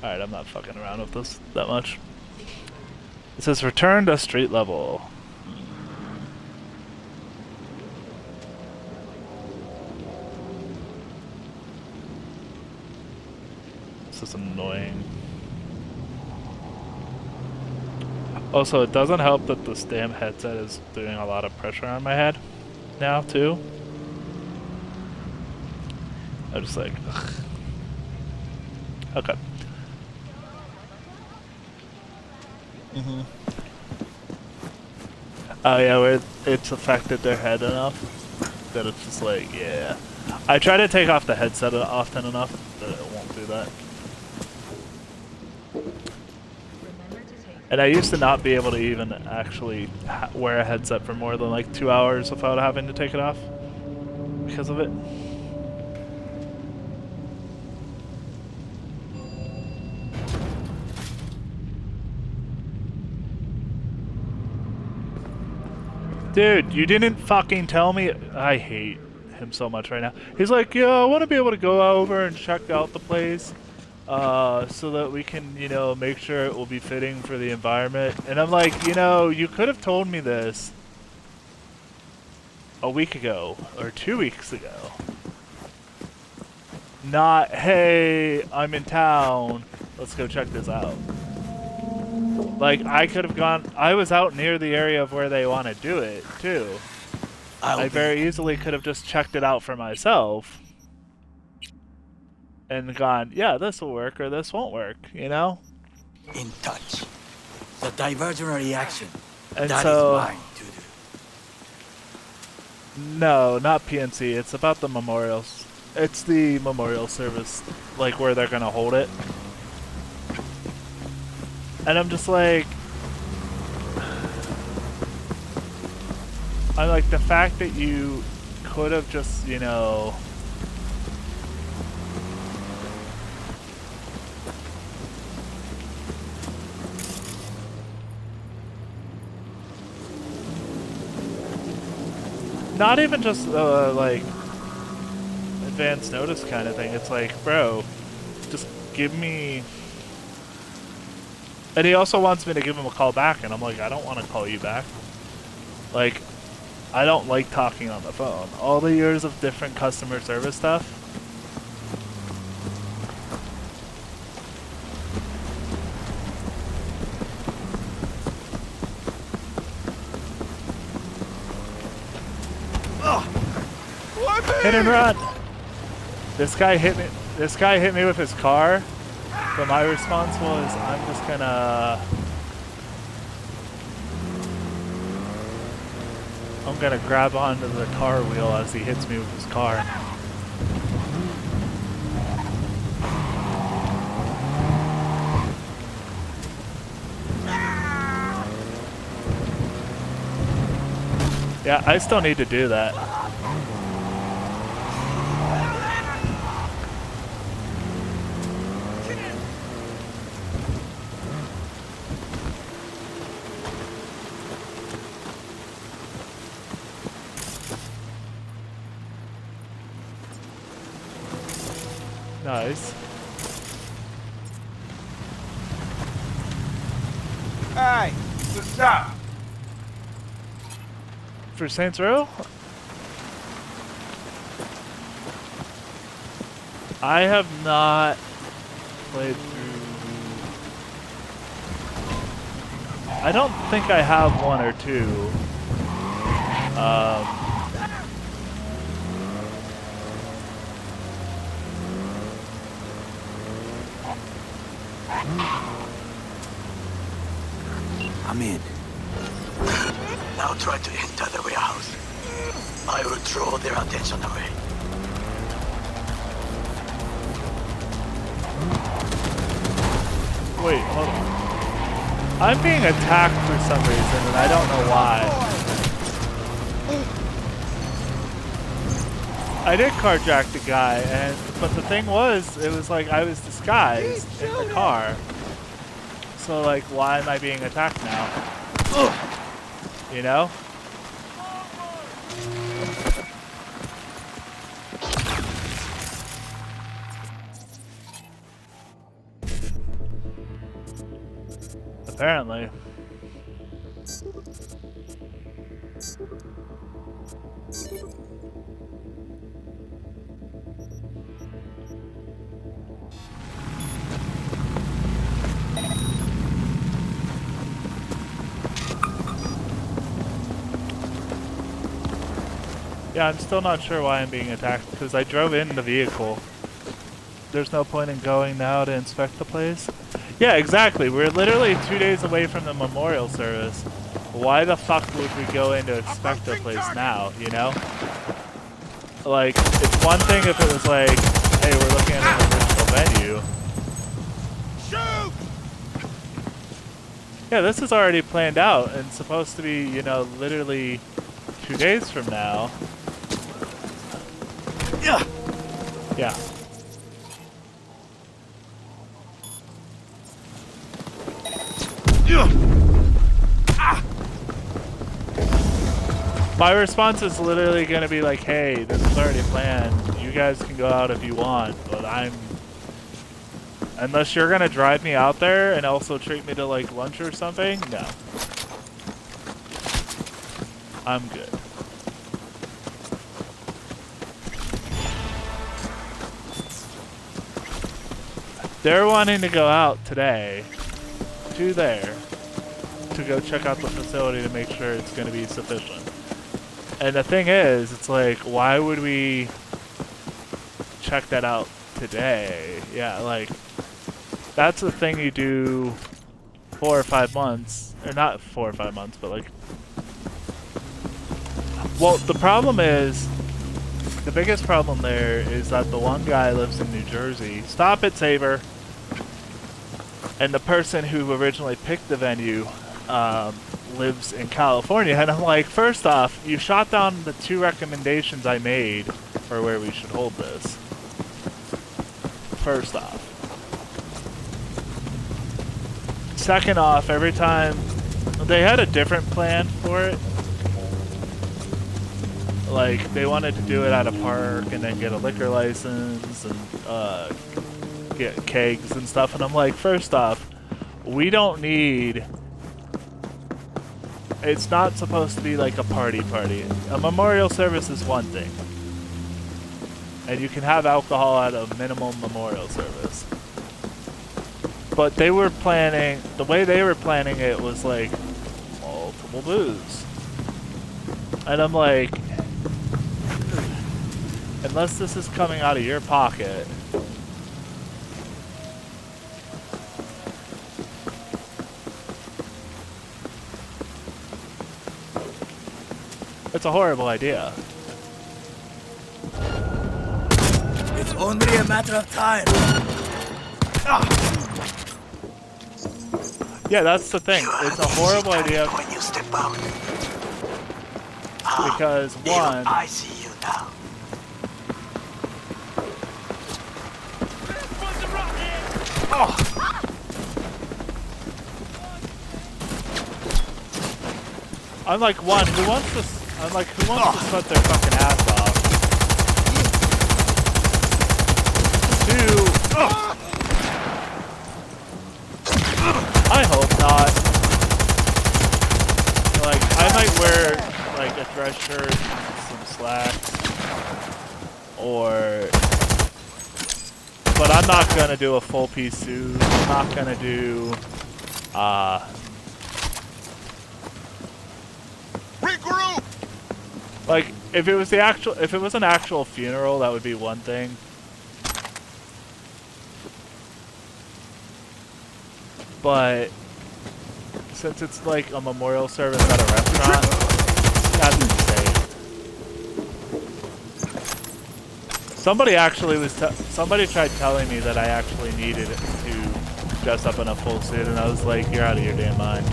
Alright, I'm not fucking around with this that much. It says return to street level. is annoying. Also, it doesn't help that this damn headset is doing a lot of pressure on my head now, too. I'm just like, ugh. Okay. Oh yeah, where it's affected their head enough that it's just like, yeah. I try to take off the headset often enough that it won't do that. And I used to not be able to even actually wear a headset for more than like 2 hours without having to take it off because of it. Dude, you didn't fucking tell me. I hate him so much right now. He's like, yeah, I want to be able to go over and check out the place so that we can, you know, make sure it will be fitting for the environment. And I'm like, you know, you could have told me this a week ago or 2 weeks ago. Not, hey, I'm in town. Let's go check this out. Like, I could have gone... I was out near the area of where they want to do it, too. I very easily could have just checked it out for myself. And gone, yeah, this will work or this won't work, you know? In touch. The diversionary action. And that so... is mine to do. No, not PNC. It's about the memorials. It's the memorial service, like, where they're gonna hold it. And I'm just like... I'm like, the fact that you could have just, you know... Not even just, like, advance notice kind of thing. It's like, bro, just give me... And he also wants me to give him a call back, and I'm like, I don't want to call you back. Like, I don't like talking on the phone. All the years of different customer service stuff. Hit and run! This guy hit me. This guy hit me with his car. But my response was, I'm just gonna grab onto the car wheel as he hits me with his car. Yeah, I still need to do that. Nice. Hey, what's up? For Saints Row? I have not played through... I don't think I have one or two. I'm in. Now try to enter the warehouse. I will draw their attention away. Wait, hold on. I'm being attacked for some reason, and I don't know why. I did carjack the guy, but the thing was, it was like I was disguised in the car. So, like, why am I being attacked now? You know? Apparently. Yeah, I'm still not sure why I'm being attacked, because I drove in the vehicle. There's no point in going now to inspect the place. Yeah, exactly. We're literally 2 days away from the memorial service. Why the fuck would we go in to inspect the place now, you know? Like, it's one thing if it was like, hey, we're looking at an original venue. Shoot! Yeah, this is already planned out and supposed to be, you know, literally 2 days from now. Yeah. Yeah. My response is literally going to be like, hey, this is already planned. You guys can go out if you want, but unless you're going to drive me out there and also treat me to like lunch or something, no. I'm good. They're wanting to go out today to there to go check out the facility to make sure it's going to be sufficient. And the thing is, it's like, why would we check that out today? Yeah, like, that's the thing you do 4 or 5 months, or not 4 or 5 months, but like, well, the problem is, the biggest problem there is that the one guy lives in New Jersey. Stop it, Saber. And the person who originally picked the venue lives in California. And I'm like, first off, you shot down the 2 recommendations I made for where we should hold this. First off. Second off, every time they had a different plan for it. Like, they wanted to do it at a park and then get a liquor license and get kegs and stuff. And I'm like, first off, we don't need... It's not supposed to be like a party. A memorial service is one thing. And you can have alcohol at a minimum memorial service. But they were planning... The way they were planning it was like multiple booze. And I'm like... Unless this is coming out of your pocket. It's a horrible idea. It's only a matter of time. Yeah, that's the thing. It's a horrible idea When you step out. because, one, I see you now. I'm like, one, who wants to sweat their fucking ass off? 2, I hope not. Like, I might wear, like, a dress shirt and some slacks. But I'm not gonna do a full piece suit. I'm not gonna do, Regroup! like, if it was an actual funeral, that would be one thing. But since it's like a memorial service at a restaurant, that's insane. Somebody tried telling me that I actually needed to dress up in a full suit, and I was like, you're out of your damn mind.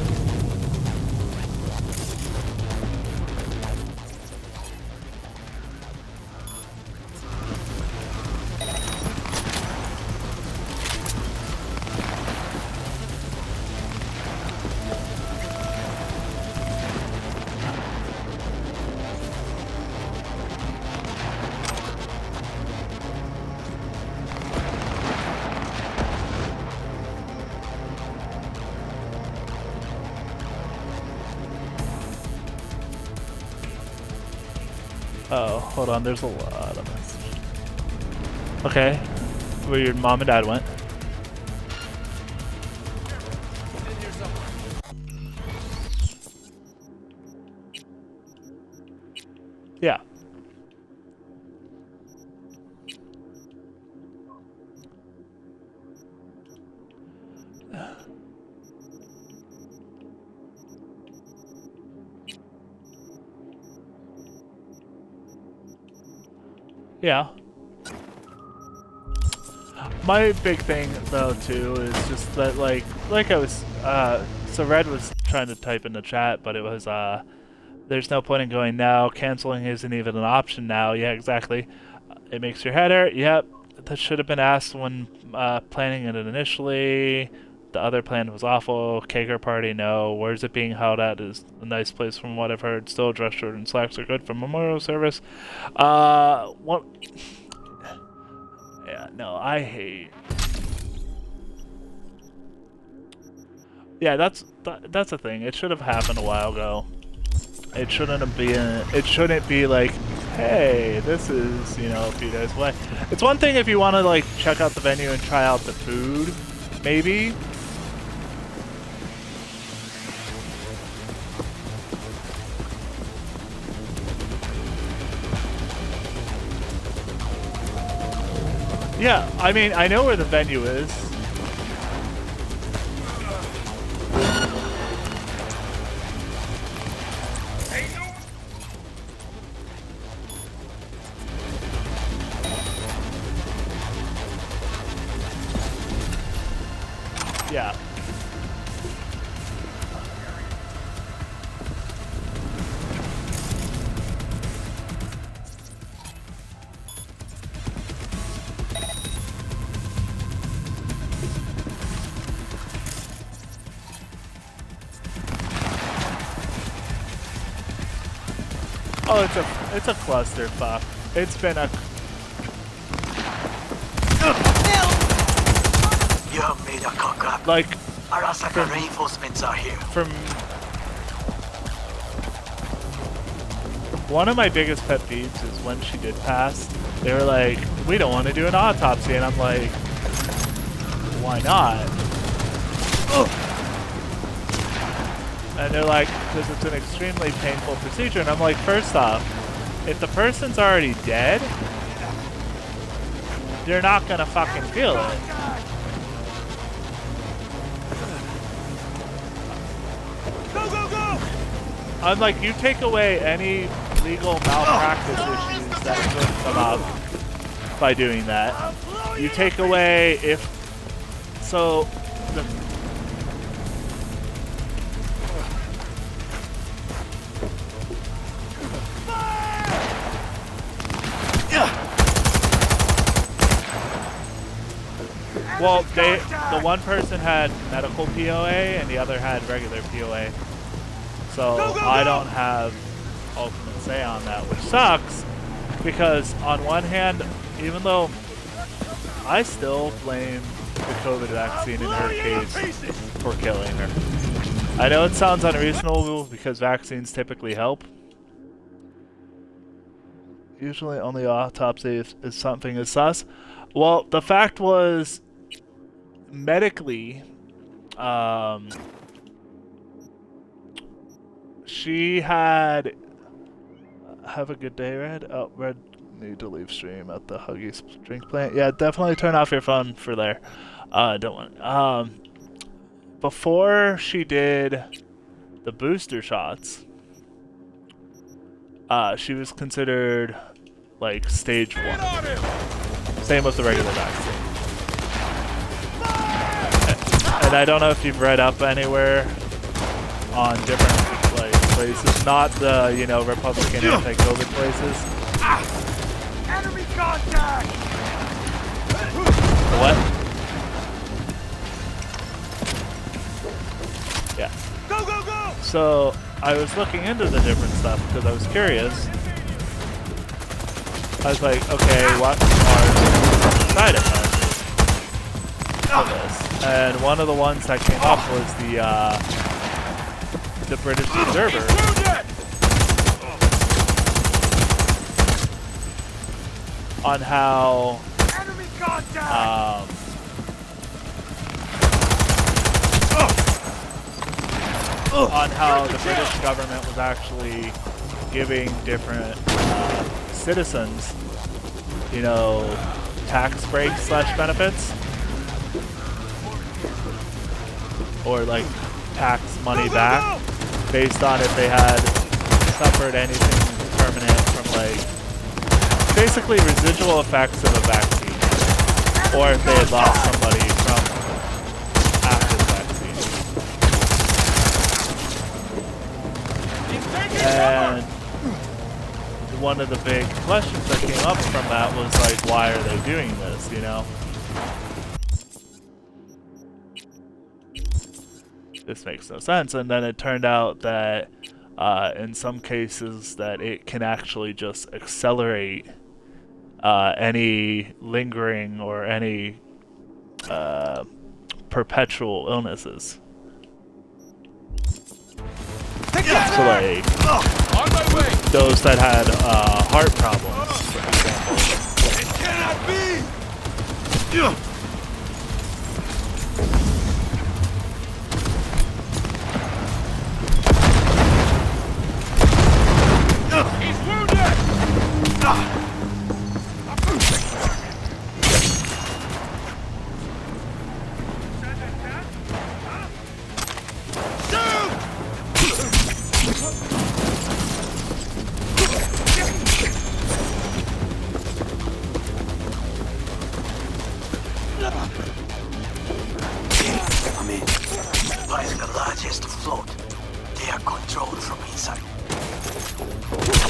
Oh, hold on, there's a lot of messages. Okay, where your mom and dad went. Yeah. Yeah. My big thing though too is just that like I was so Red was trying to type in the chat, but it was there's no point in going now. Canceling isn't even an option now. Yeah, exactly. It makes your head hurt. Yep. That should have been asked when planning it initially. The other plan was awful. Kager party, no. Where's it being held at is a nice place from what I've heard. Still, dress shirt and slacks are good for memorial service. What? Yeah, no, I hate. Yeah, that's the thing. It should have happened a while ago. It shouldn't be. It shouldn't be like, hey, this is a few days away. It's one thing if you want to like check out the venue and try out the food, maybe. Yeah, I mean, I know where the venue is. Yeah. Oh, it's a clusterfuck. It's been a. You have made a cock up. Like. Arasaka reinforcements are here. From. One of my biggest pet peeves is when she did pass, they were like, we don't want to do an autopsy. And I'm like, why not? Ugh. And they're like, because it's an extremely painful procedure. And I'm like, first off, if the person's already dead, you're not gonna fucking feel it. Go, go, go! I'm like, you take away any legal malpractice issues that could come up by doing that. You take away if... So, the... Well, the one person had medical POA and the other had regular POA. So I don't have ultimate say on that, which sucks because on one hand, even though I still blame the COVID vaccine in her case for killing her. I know it sounds unreasonable because vaccines typically help. Usually only autopsy if something is sus. Well, the fact was, medically, she had... Have a good day, Red. Oh, Red, need to leave stream at the Huggies drink plant. Yeah, definitely turn off your phone for there. Don't want... before she did the booster shots, she was considered, like, stage 1. Same with the regular vaccine. And I don't know if you've read up anywhere on different places, not the Republican anti-COVID places. Enemy contact! What? Yeah. Go, go, go! So I was looking into the different stuff because I was curious. I was like, okay, what are side effects of this? And one of the ones that came up was the British Observer. On how on how the British government was actually giving different citizens, tax breaks / benefits, or like tax money back based on if they had suffered anything permanent from like basically residual effects of a vaccine, or if they had lost somebody from after the vaccine. And one of the big questions that came up from that was like, why are they doing this, you know? This makes no sense. And then it turned out that in some cases that it can actually just accelerate any lingering or any perpetual illnesses. So like those that had heart problems, for example. It cannot be! He's wounded! By the largest float, they are controlled from inside.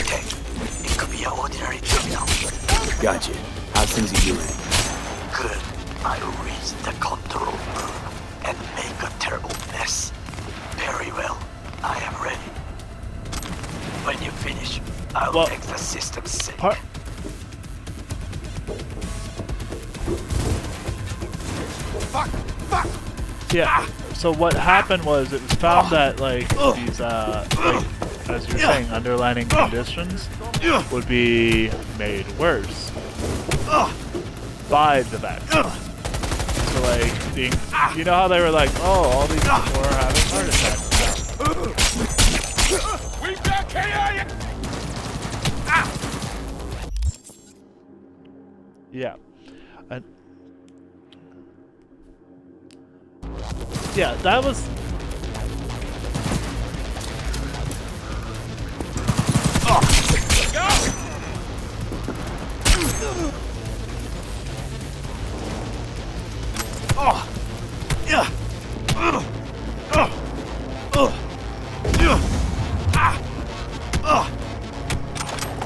Okay, it could be an ordinary terminal. Gotcha. How's things are doing? Good. I will reach the control room and make a terrible mess. Very well. I am ready. When you finish, I'll make the system sync. Fuck! Yeah. So what happened was it was found that like these like, as you were saying, underlying conditions would be made worse by the vaccine. So like being, you know how they were like, oh, all these people are having heart attacks. We've got KI! Yeah. And yeah, that was.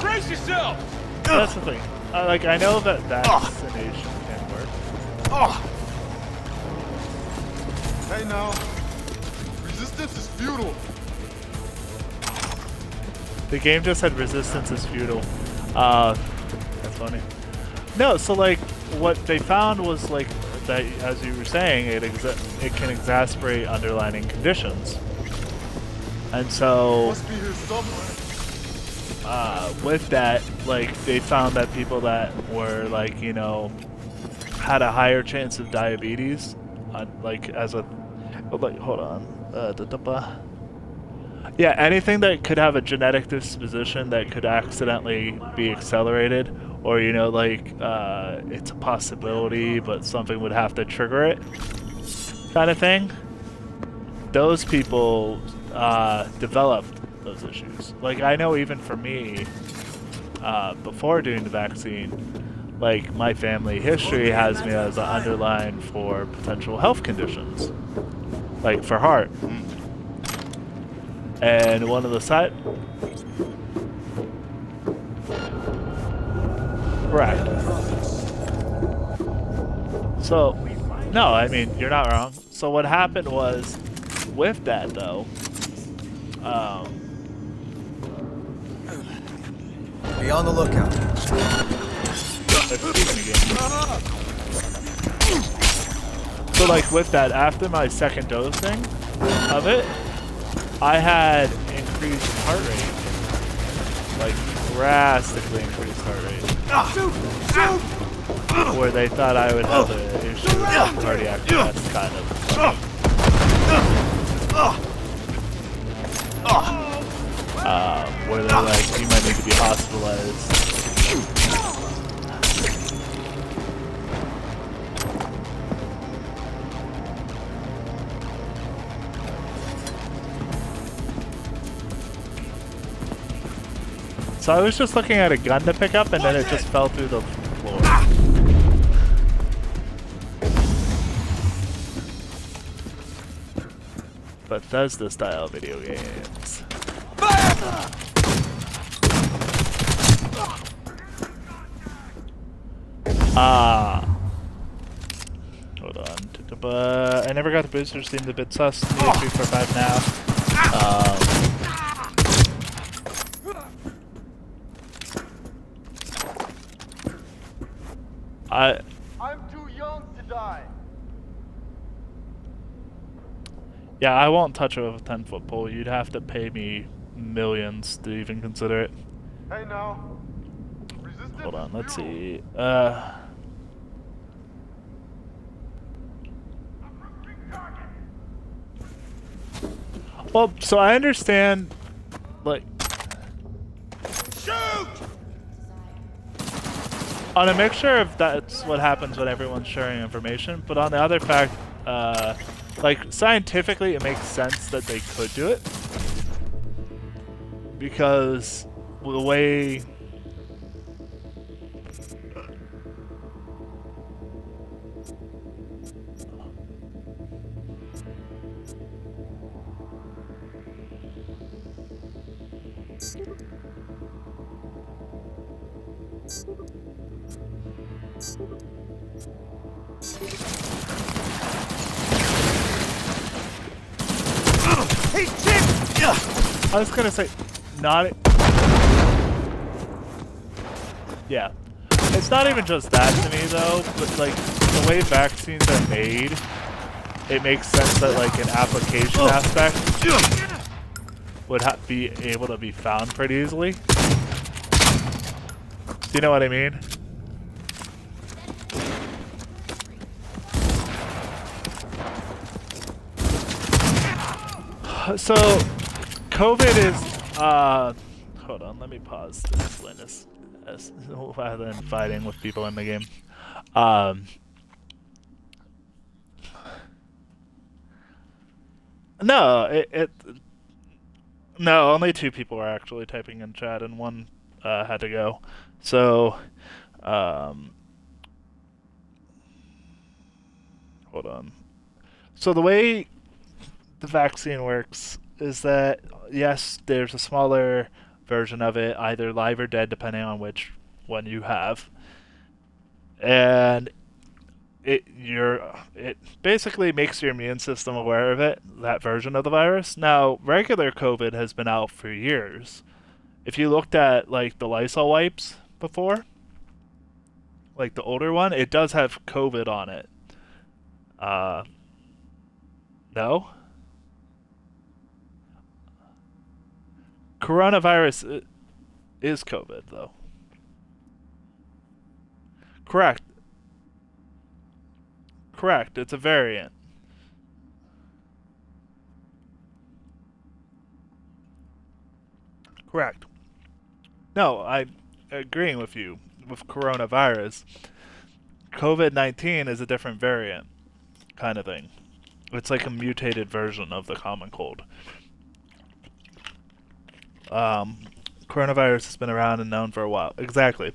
Brace yourself! That's the thing. Like, I know that vaccination can work. Hey now, resistance is futile. The game just said resistance is futile. That's funny. No, so like, what they found was like that, as you were saying, it can exacerbate underlying conditions. And so, Must be here somewhere. with that, like, they found that people that were like, you know, had a higher chance of diabetes, like as a, like, hold on, yeah, anything that could have a genetic disposition that could accidentally be accelerated, or, you know, like, it's a possibility, but something would have to trigger it, kind of thing. Those people developed those issues. Like, I know even for me, before doing the vaccine, like, my family history has me as an underline for potential health conditions, like for heart. And one of the side. Correct. So, no, I mean, you're not wrong. So what happened was, with that though, Be on the lookout. excuse me again. So like with that, after my second dosing of it, I had increased heart rate. Like drastically increased heart rate. Where they thought I would have an issue with cardiac arrest, kind of. Where they're like, you might need to be hospitalized. So I was just looking at a gun to pick up, and then it just fell through the floor. Bethesda style video games. Hold on. I never got the booster. Seemed a bit sus. Need 345 now. I'm too young to die. Yeah, I won't touch it with a 10-foot pole. You'd have to pay me millions to even consider it. Hey now. Resistance Hold on, is let's futile. see. Well, so I understand, like, Shoot! on a mixture of that's what happens when everyone's sharing information, but on the other fact, like, scientifically it makes sense that they could do it. Because the way... Hey, Jim! I was gonna say, not... Yeah. It's not even just that to me, though, but, like, the way vaccines are made, it makes sense that, like, an application aspect would be able to be found pretty easily. Do you know what I mean? So, COVID is, hold on, let me pause to explain this rather than fighting with people in the game. No, no, only 2 people were actually typing in chat, and one had to go. So, hold on. So the way the vaccine works is that, yes, there's a smaller version of it, either live or dead, depending on which one you have. And it basically makes your immune system aware of it, that version of the virus. Now, regular COVID has been out for years. If you looked at, like, the Lysol wipes before, like the older one, it does have COVID on it. No? Coronavirus is COVID, though. Correct. Correct, it's a variant. Correct. No, I'm agreeing with you. With coronavirus, COVID-19 is a different variant kind of thing. It's like a mutated version of the common cold. Coronavirus has been around and known for a while. Exactly.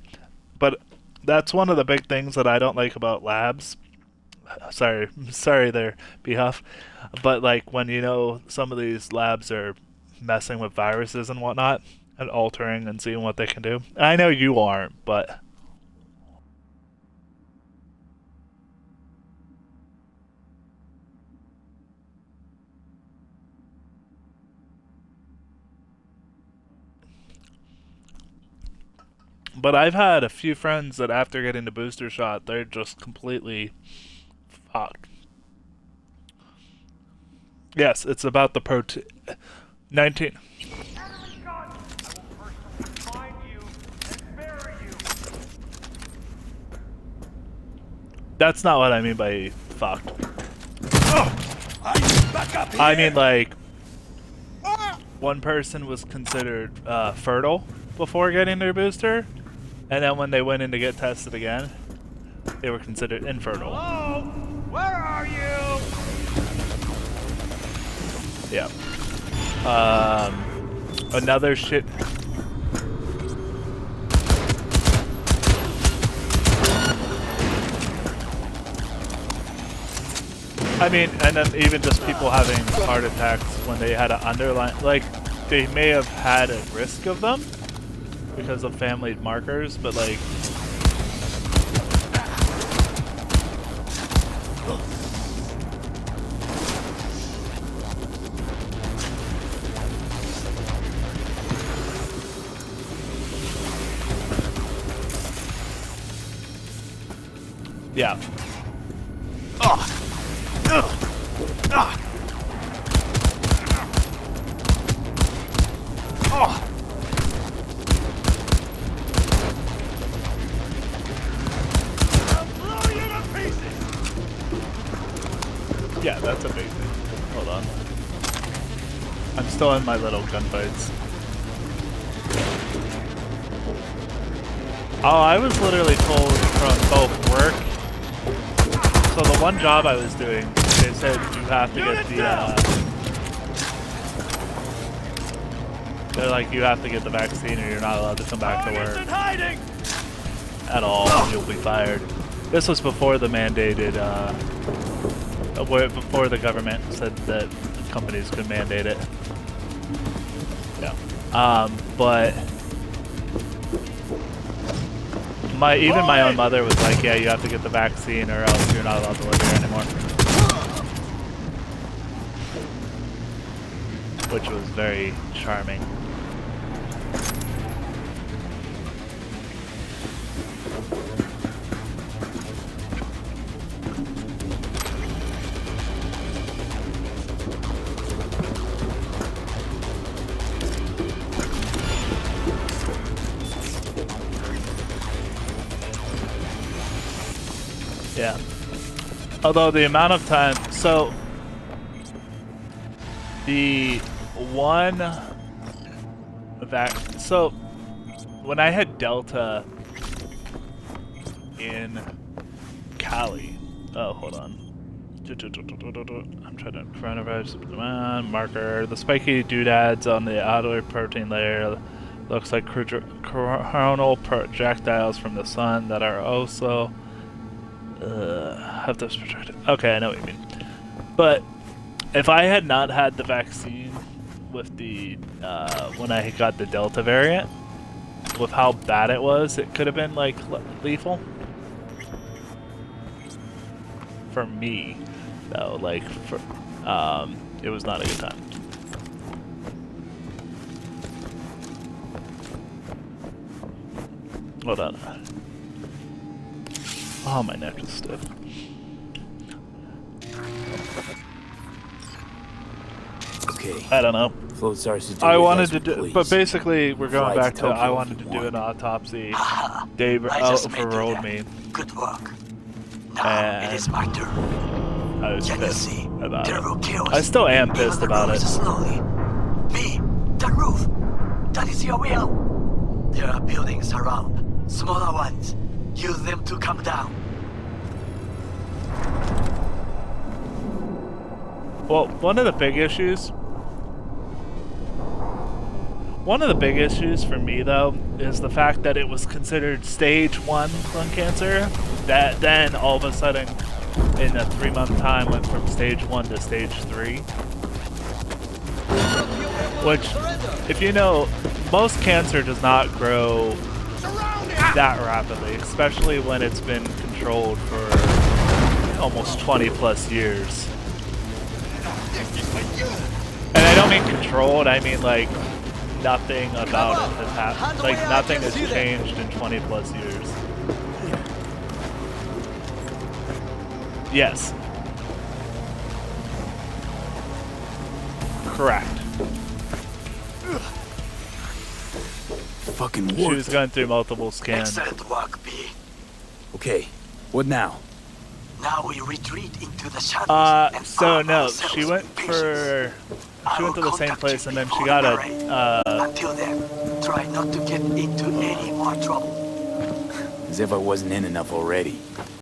But that's one of the big things that I don't like about labs. Sorry there, Behuff. But, like, when you know some of these labs are messing with viruses and whatnot, and altering and seeing what they can do. I know you aren't, but... But I've had a few friends that after getting the booster shot, they're just completely fucked. Yes, it's about the protein. 19. That's not what I mean by fucked. I mean, like, one person was considered fertile before getting their booster, and then when they went in to get tested again, they were considered infertile. Hello? Where are you? Yeah. Another shit. I mean, and then even just people having heart attacks when they had an underlying, like, they may have had a risk of them because of family markers, but like, yeah. Yeah, that's a big thing. Hold on. I'm still in my little gunfights. Oh, I was literally told from both work. So the one job I was doing, they said you have to get the, they're like, you have to get the vaccine or you're not allowed to come back to work at all, and you'll be fired. This was before the mandated, before the government said that companies could mandate it. Yeah. But even my own mother was like, yeah, you have to get the vaccine or else you're not allowed to live here anymore. Which was very charming. Yeah. Although the amount of time, so the one so when I had Delta in Cali, oh hold on, I'm trying to coronavirus marker. The spiky doodads on the outer protein layer looks like coronal projectiles from the sun that are also have this protected. Okay, I know what you mean. But if I had not had the vaccine with the when I got the Delta variant, with how bad it was, it could have been like lethal for me. Though, like for it was not a good time. Hold on. Oh, my neck is stiff. Okay. I don't know. I wanted to do, but basically we're going back to I wanted to do an autopsy. Dave overruled me. Good work. Now it is my turn. I was pissed about it. I I still am pissed about it. Slowly. Me, the roof. That is your will. There are buildings around, smaller ones. Use them to come down. Well, one of the big issues for me though is the fact that it was considered stage 1 lung cancer, that then all of a sudden in a 3-month time went from stage 1 to stage 3. Which, if you know, most cancer does not grow that rapidly, especially when it's been controlled for almost 20 plus years. And I don't mean controlled, I mean like nothing about it has happened, like nothing has changed in 20 plus years. Yes. Correct. Fucking work. She was going through multiple scans. Excellent work, B. Okay, what now? Now we retreat into the shadows. And so no, ourselves she went patience. she went to the same place and then she got Until then, try not to get into any more trouble. As if I wasn't in enough already.